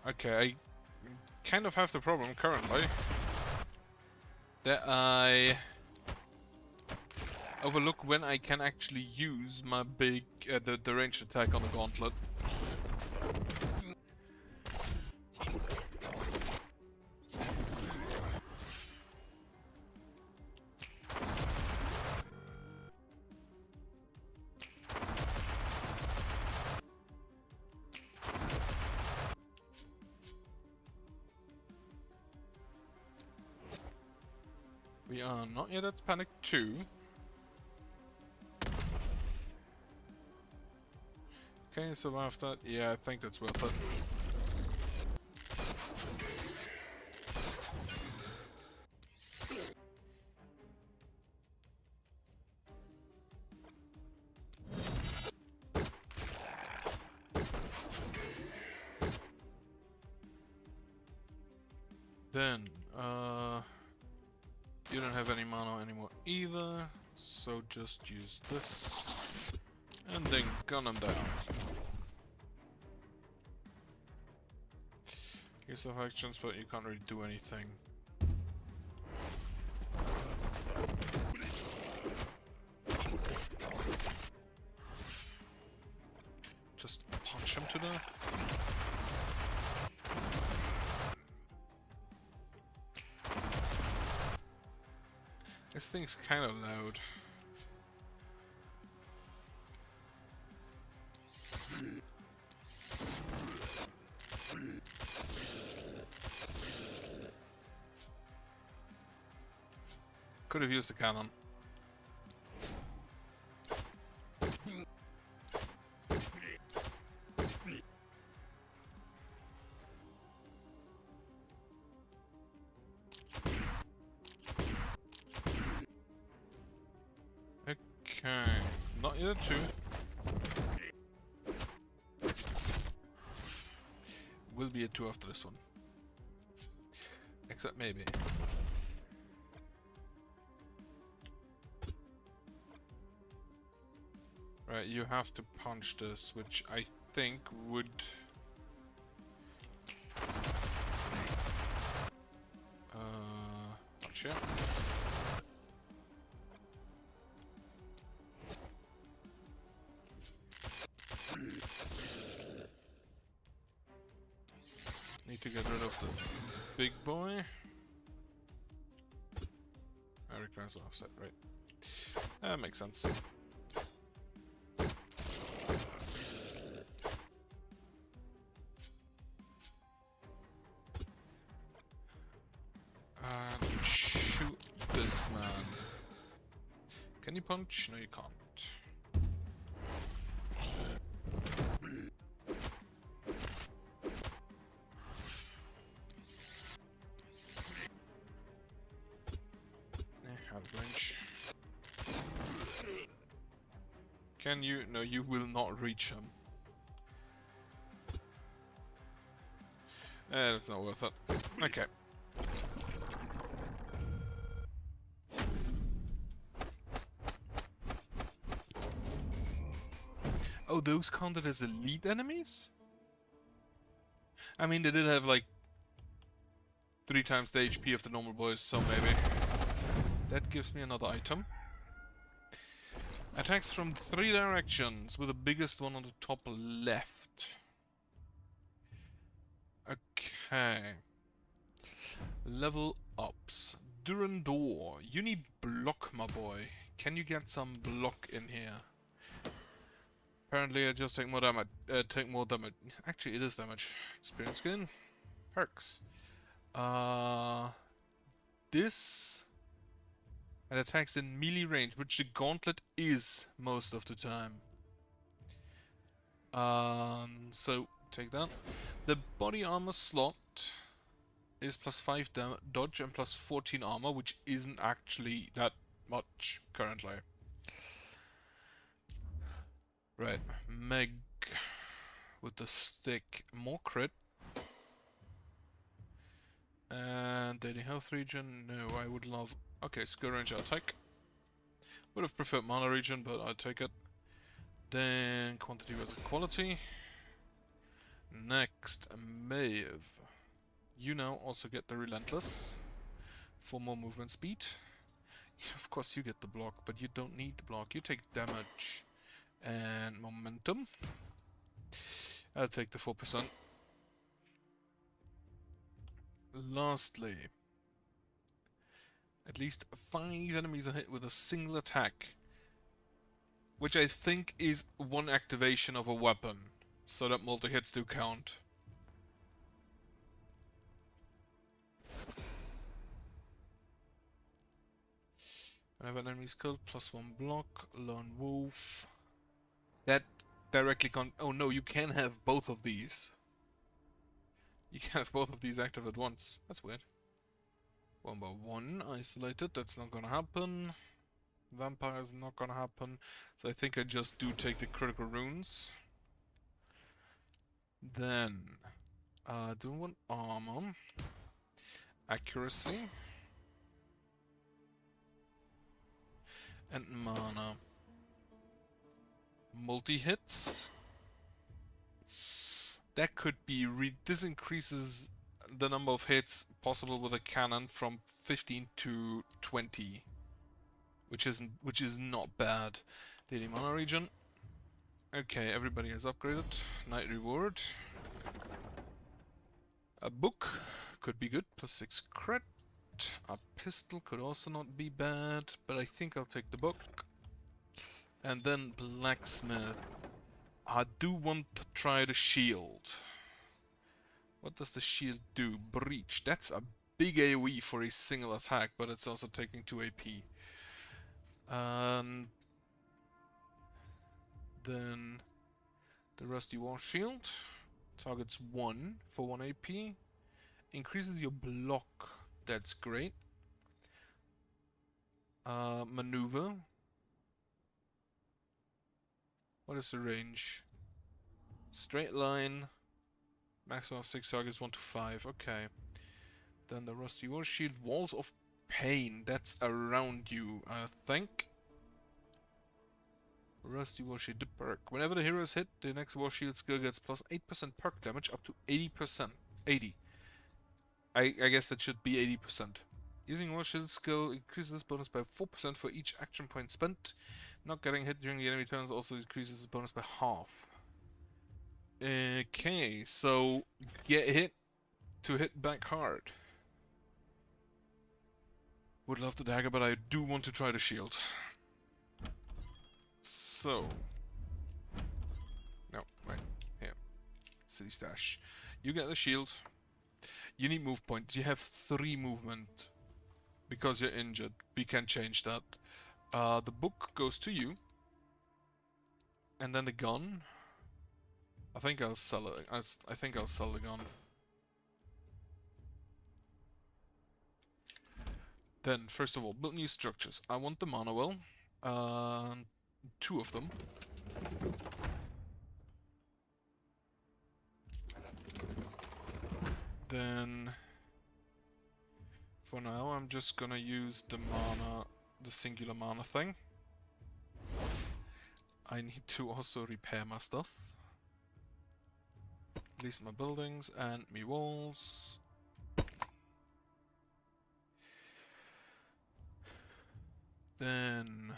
Speaker 1: Okay, I kind of have the problem currently that I overlook when I can actually use my big the ranged attack on the gauntlet. We are not yet at Panic 2. Can you survive that? Yeah, I think that's worth it. Then, you don't have any mana anymore either, so just use this, and then gun them down. Use of actions, but you can't really do anything. Just punch him to death. This thing's kind of loud. Could have used the cannon. Okay, not yet two. Will be a 2 after this one. Except maybe. Right, you have to punch this, which I think would... punch it. Need to get rid of the big boy. I requires an offset, right? That makes sense. And shoot this man. Can you punch? No, you can't. Out of range. Can you? No, you will not reach him. It's not worth it. Okay. Oh, those counted as elite enemies? I mean, they did have like 3 times the HP of the normal boys, so maybe. That gives me another item. Attacks from 3 directions, with the biggest one on the top left. Okay. Level ups. Durandor, you need block, my boy. Can you get some block in here? Apparently I just take more damage. Actually, it is damage. Experience gain. Perks. This... and attacks in melee range, which the gauntlet is most of the time. So, take that. The body armor slot is +5 dodge and +14 armor, which isn't actually that much currently. Right, Meg with the stick, more crit. And daily health region, no, I would love... Okay, skill range I'll take. Would have preferred mana region, but I'll take it. Then quantity versus quality. Next, Maeve. You now also get the Relentless for more movement speed. Of course you get the block, but you don't need the block. You take damage and momentum. I'll take the 4%. Lastly, at least 5 enemies are hit with a single attack, which I think is one activation of a weapon, so that multi-hits do count. Whenever an enemy is killed, +1 block, lone wolf. That directly oh no, you can have both of these. You can have both of these active at once. That's weird. 1 by 1, isolated, that's not gonna happen. Vampire is not gonna happen. So I think I just do take the critical runes. Then, do one armor. Accuracy. And mana. Multi-hits. That could be this increases the number of hits possible with a cannon from 15 to 20, which is not bad. Daily mana region. Okay, everybody has upgraded. Night reward. A book could be good, +6 crit. A pistol could also not be bad, but I think I'll take the book. And then blacksmith. I do want to try the shield. What does the shield do? Breach. That's a big AoE for a single attack, but it's also taking 2 AP. And then the Rusty War Shield targets 1 for 1 AP. Increases your block. That's great. Maneuver. What is the range? Straight line. Maximum of 6 targets, 1 to 5. Okay. Then the Rusty War Shield. Walls of Pain. That's around you, I think. Rusty War Shield, the perk. Whenever the hero is hit, the next War Shield skill gets +8% perk damage up to 80%. 80. I guess that should be 80%. Using War Shield skill increases this bonus by 4% for each action point spent. Not getting hit during the enemy turns also increases the bonus by half. Okay, so get hit to hit back hard. Would love the dagger, but I do want to try the shield. So... no, right, here. City stash. You get the shield. You need move points. You have 3 movement. Because you're injured. We can change that. The book goes to you. And then the gun. I think I'll sell it. I think I'll sell the gun. Then, first of all, build new structures. I want the mana well. 2 of them. Then, for now, I'm just gonna use the mana, the singular mana thing. I need to also repair my stuff. At least my buildings and me walls. Then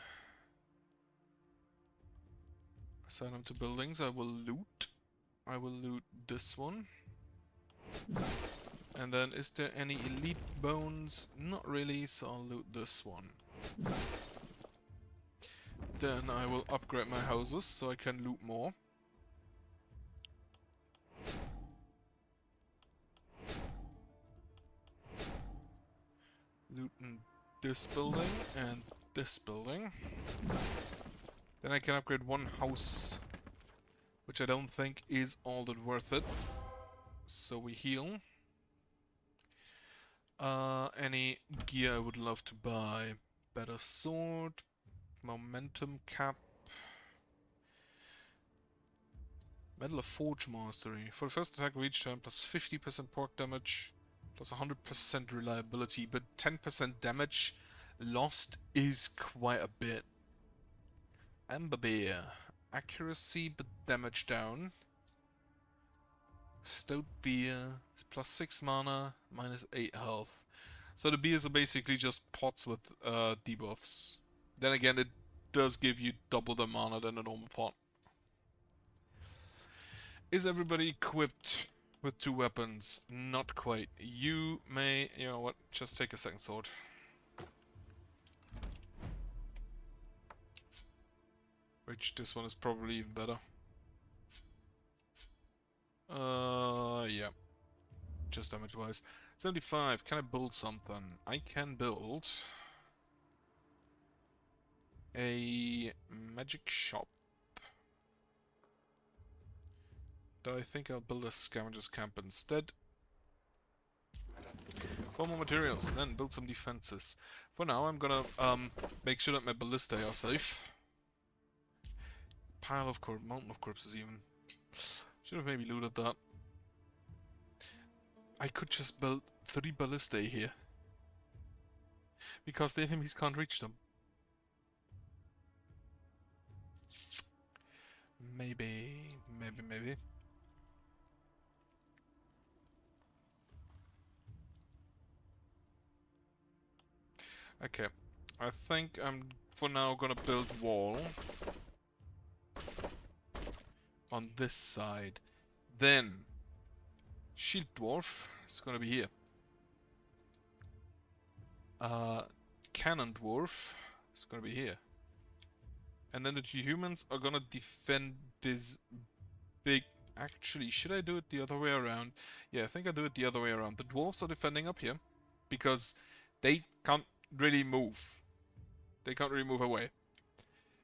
Speaker 1: assign them to buildings. I will loot. I will loot this one. And then is there any elite bones? Not really, so I'll loot this one. Then I will upgrade my houses so I can loot more. Looting this building and this building. Then I can upgrade one house, which I don't think is all that worth it. So we heal. Any gear I would love to buy. Better sword. Momentum cap. Medal of Forge Mastery. For the first attack of each turn, plus 50% pork damage, plus 100% reliability, but 10% damage lost is quite a bit. Amber Beer. Accuracy, but damage down. Stout Beer. Plus 6 mana, minus 8 health. So the beers are basically just pots with debuffs. Then again, it does give you double the mana than a normal pot. Is everybody equipped with 2 weapons? Not quite. You may... You know what? Just take a second sword. Which, this one is probably even better. Yeah. Just damage-wise. 75. Can I build something? I can build... a magic shop. Though I think I'll build a scavenger's camp instead. 4 more materials, and then build some defenses. For now, I'm gonna make sure that my ballistae are safe. Pile of mountain of corpses even. Should have maybe looted that. I could just build 3 ballistae here. Because the enemies can't reach them. Maybe. Okay. I think I'm, for now, gonna build wall. On this side. Then, Shield Dwarf is gonna be here. Cannon Dwarf is gonna be here. And then the 2 humans are gonna defend this big... Actually, should I do it the other way around? Yeah, I think I'll do it the other way around. The dwarves are defending up here, because they can't really move. They can't really move away.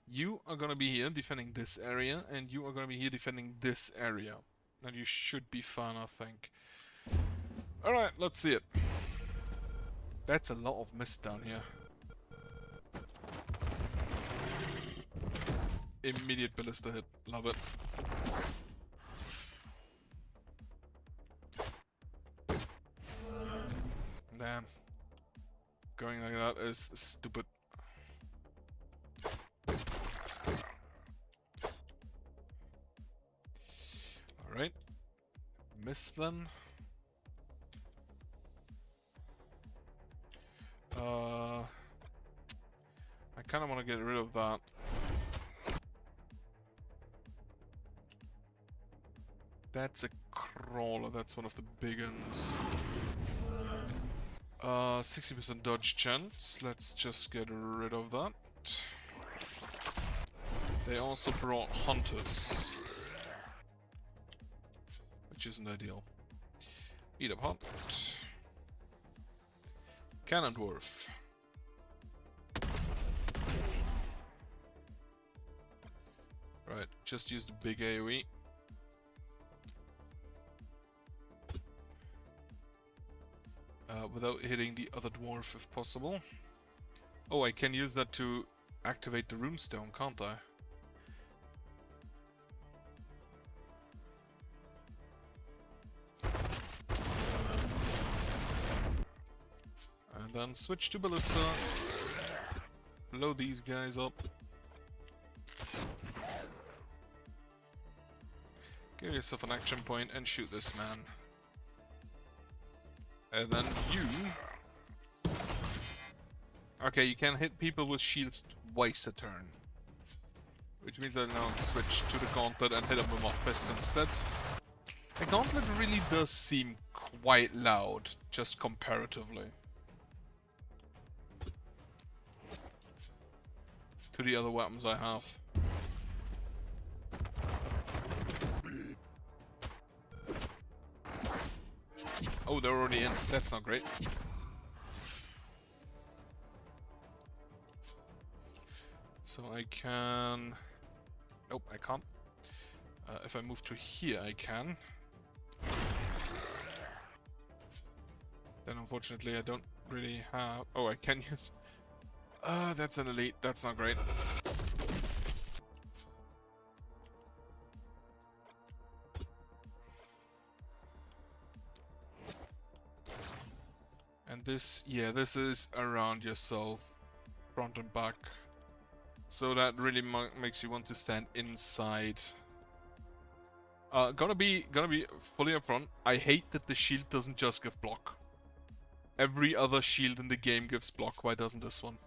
Speaker 1: You are gonna be here defending this area, and you are gonna be here defending this area. And you should be fine, I think. Alright, let's see it. That's a lot of mist down here. Immediate ballista hit. Love it. Damn. Going like that is stupid. Alright. Miss then. I kinda wanna get rid of that. That's a crawler, that's one of the big ones. 60% dodge chance, let's just get rid of that. They also brought hunters, which isn't ideal. Beat up hunt. Cannon dwarf. Right, just use the big AoE. Without hitting the other dwarf if possible. Oh, I can use that to activate the runestone, can't I? And then switch to ballista. Blow these guys up. Give yourself an action point and shoot this man. And then you... Okay, you can hit people with shields twice a turn. Which means I now switch to the gauntlet and hit them with my fist instead. The gauntlet really does seem quite loud, just comparatively. to the other weapons I have. Oh, they're already in. That's not great. So I can... Nope, I can't. If I move to here, I can. Then unfortunately I don't really have... Oh, I can use... that's an elite. That's not great. And this... Yeah, this is around yourself. Front and back. So that really makes you want to stand inside. Gonna be fully upfront. I hate that the shield doesn't just give block. Every other shield in the game gives block. Why doesn't this one?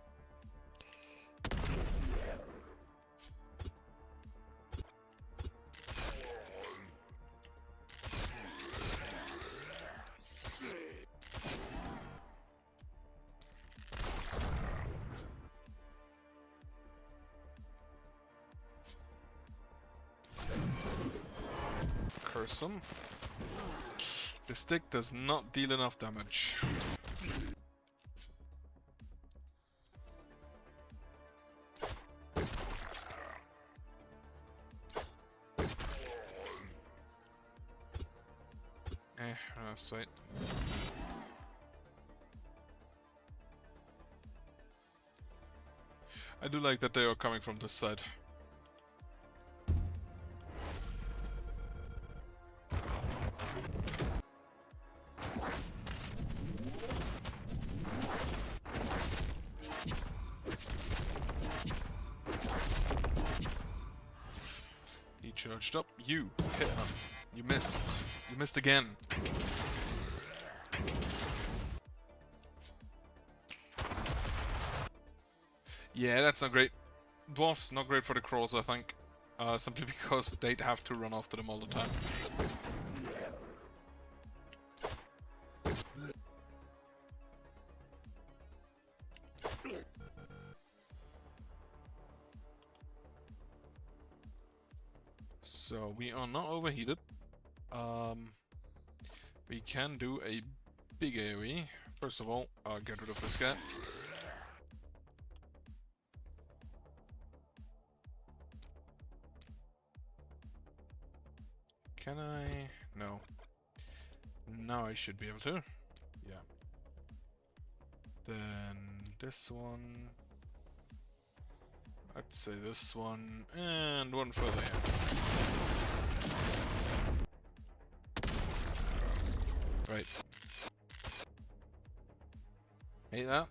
Speaker 1: Curse him. The stick does not deal enough damage. Sight. I do like that they are coming from this side. He charged up. You hit him. You missed. You missed again. Yeah, that's not great. Dwarfs not great for the crawls, I think. Simply because they'd have to run after them all the time. So we are not overheated. We can do a big AoE. First of all, get rid of this guy. Can I? No. Now I should be able to. Yeah. Then this one. I'd say this one, and one further here. Right. Hate that.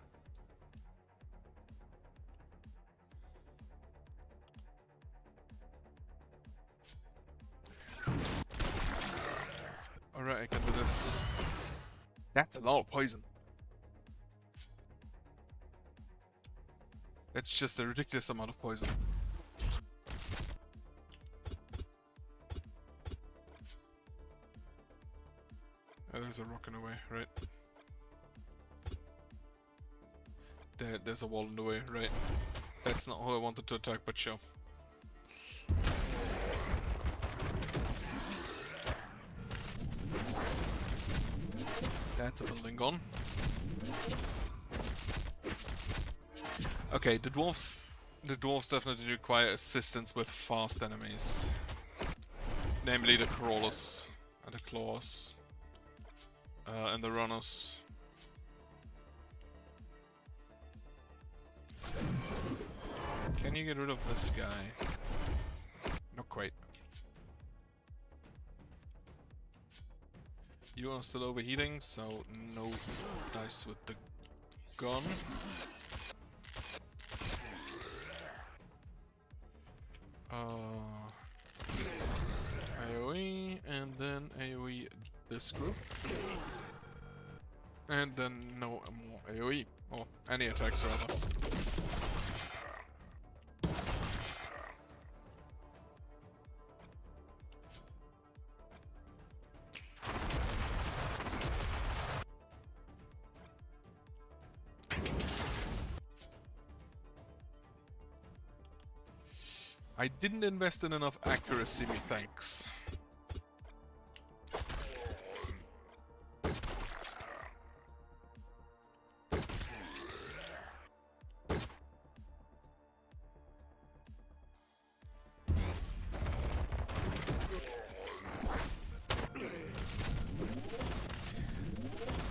Speaker 1: Alright, I can do this. That's a lot of poison. That's just a ridiculous amount of poison. Oh, there's a rock in the way, right? There's a wall in the way, right? That's not who I wanted to attack, but sure. That's a building gone. Okay, the dwarves definitely require assistance with fast enemies. Namely the crawlers, and the claws, and the runners. Can you get rid of this guy? Not quite. You are still overheating, so no dice with the gun. AoE, and then AoE this group. And then no more AoE, or any attacks rather. I didn't invest in enough accuracy, methinks.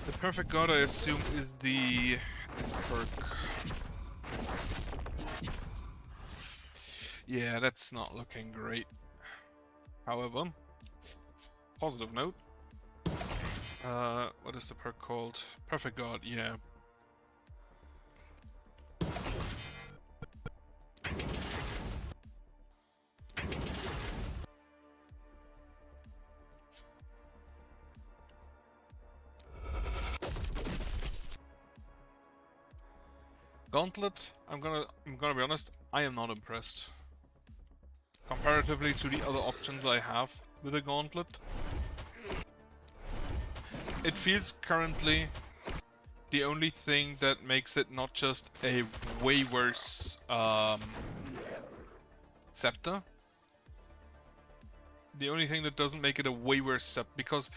Speaker 1: The perfect god, I assume, is the perk. Yeah, that's not looking great. However, positive note. What is the perk called? Perfect god, yeah. Gauntlet, I'm gonna be honest, I am not impressed. Comparatively to the other options I have with a gauntlet. It feels currently the only thing that makes it not just a way worse scepter. The only thing that doesn't make it a way worse scepter, because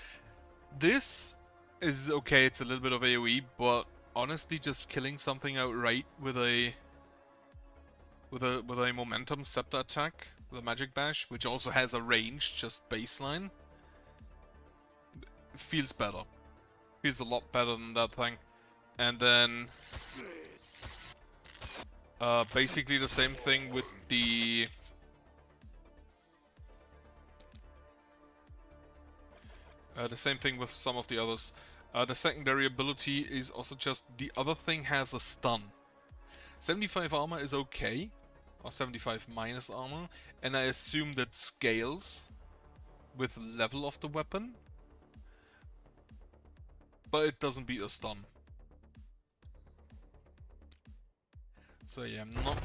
Speaker 1: this is okay, it's a little bit of AoE, but honestly just killing something outright with a momentum scepter attack, with a magic bash, which also has a range, just baseline, feels better. Feels a lot better than that thing. And then basically the same thing with the same thing with some of the others. The secondary ability is also just the other thing has a stun. 75 armor is okay, or 75 minus armor, and I assume that scales with level of the weapon, but it doesn't beat a stun. So yeah, I'm not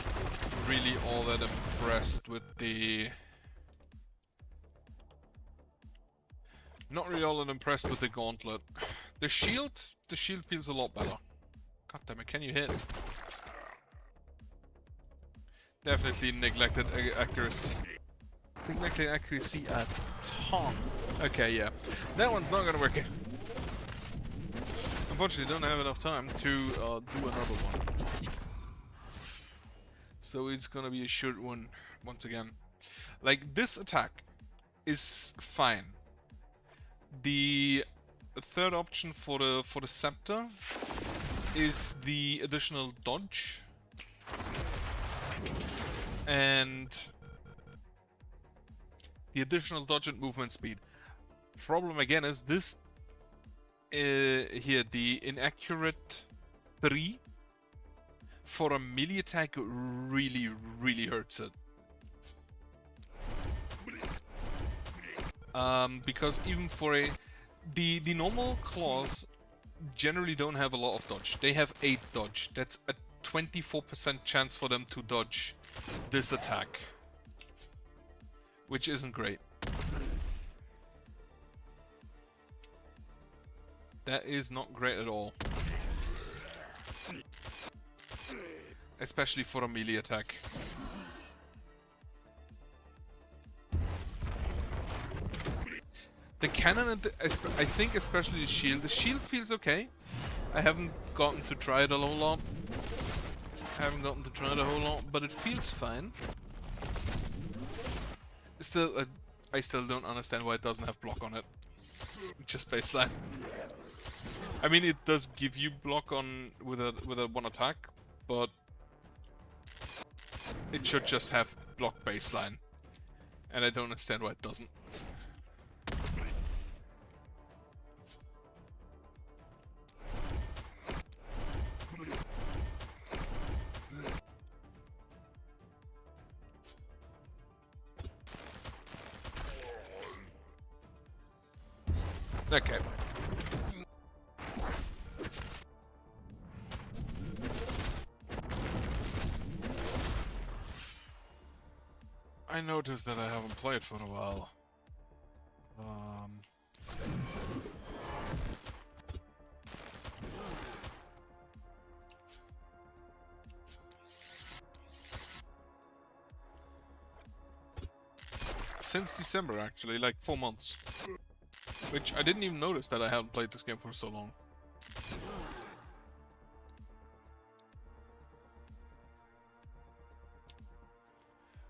Speaker 1: really all that impressed with the... Not really all that impressed with the gauntlet. The shield feels a lot better. God damn it, can you hit? Definitely neglected accuracy. Neglected accuracy a ton. Okay, yeah. That one's not gonna work. Unfortunately, don't have enough time to do another one. So it's gonna be a short one once again. Like, this attack is fine. The third option for the scepter is the additional dodge and the additional dodge and movement speed. Problem again is this here, the inaccurate 3 for a melee attack really hurts it. Because even for the normal claws generally don't have a lot of dodge. They have 8 dodge. That's a 24% chance for them to dodge this attack, which isn't great. That is not great at all. Especially for a melee attack. The cannon and I think especially the shield. The shield feels okay. I haven't gotten to try it a whole lot. But it feels fine. Still, I still don't understand why it doesn't have block on it. Just baseline. I mean, it does give you block on with a one attack, but it should just have block baseline, and I don't understand why it doesn't. Okay. I noticed that I haven't played for a while. since December, actually, like 4 months. Which I didn't even notice that I hadn't played this game for so long.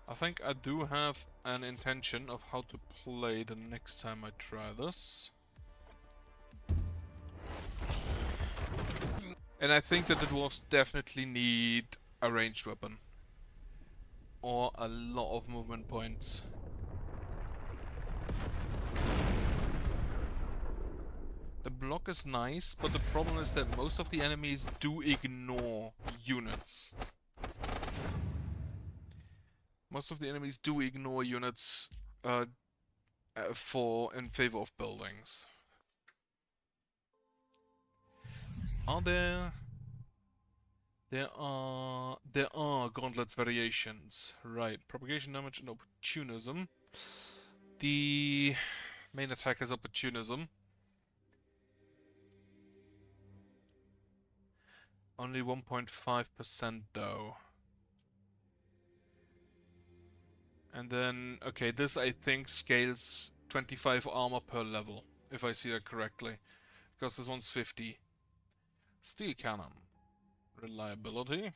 Speaker 1: I think I do have an intention of how to play the next time I try this. And I think that the dwarves definitely need a ranged weapon. Or a lot of movement points. The block is nice, but the problem is that most of the enemies do ignore units. Most of the enemies do ignore units in favor of buildings. Are there... There are gauntlets variations. Right, propagation damage and opportunism. The main attack is opportunism. Only 1.5% though. And then, okay, this I think scales 25 armor per level, if I see that correctly. Because this one's 50. Steel cannon. Reliability.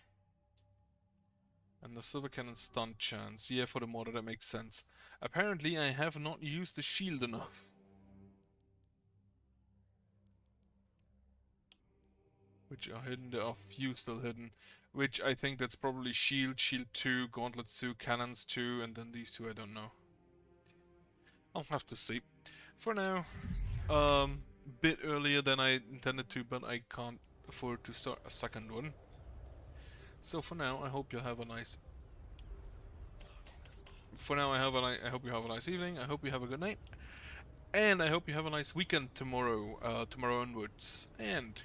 Speaker 1: And the silver cannon stun chance. Yeah, for the mortar that makes sense. Apparently I have not used the shield enough. Which are hidden, there are few still hidden. Which I think that's probably shield, shield 2, gauntlets 2, cannons 2, and then these two I don't know. I'll have to see. For now, bit earlier than I intended to, but I can't afford to start a second one. So for now, I hope you'll have a nice... For now, I hope you have a nice evening, I hope you have a good night, and I hope you have a nice weekend tomorrow, tomorrow onwards. And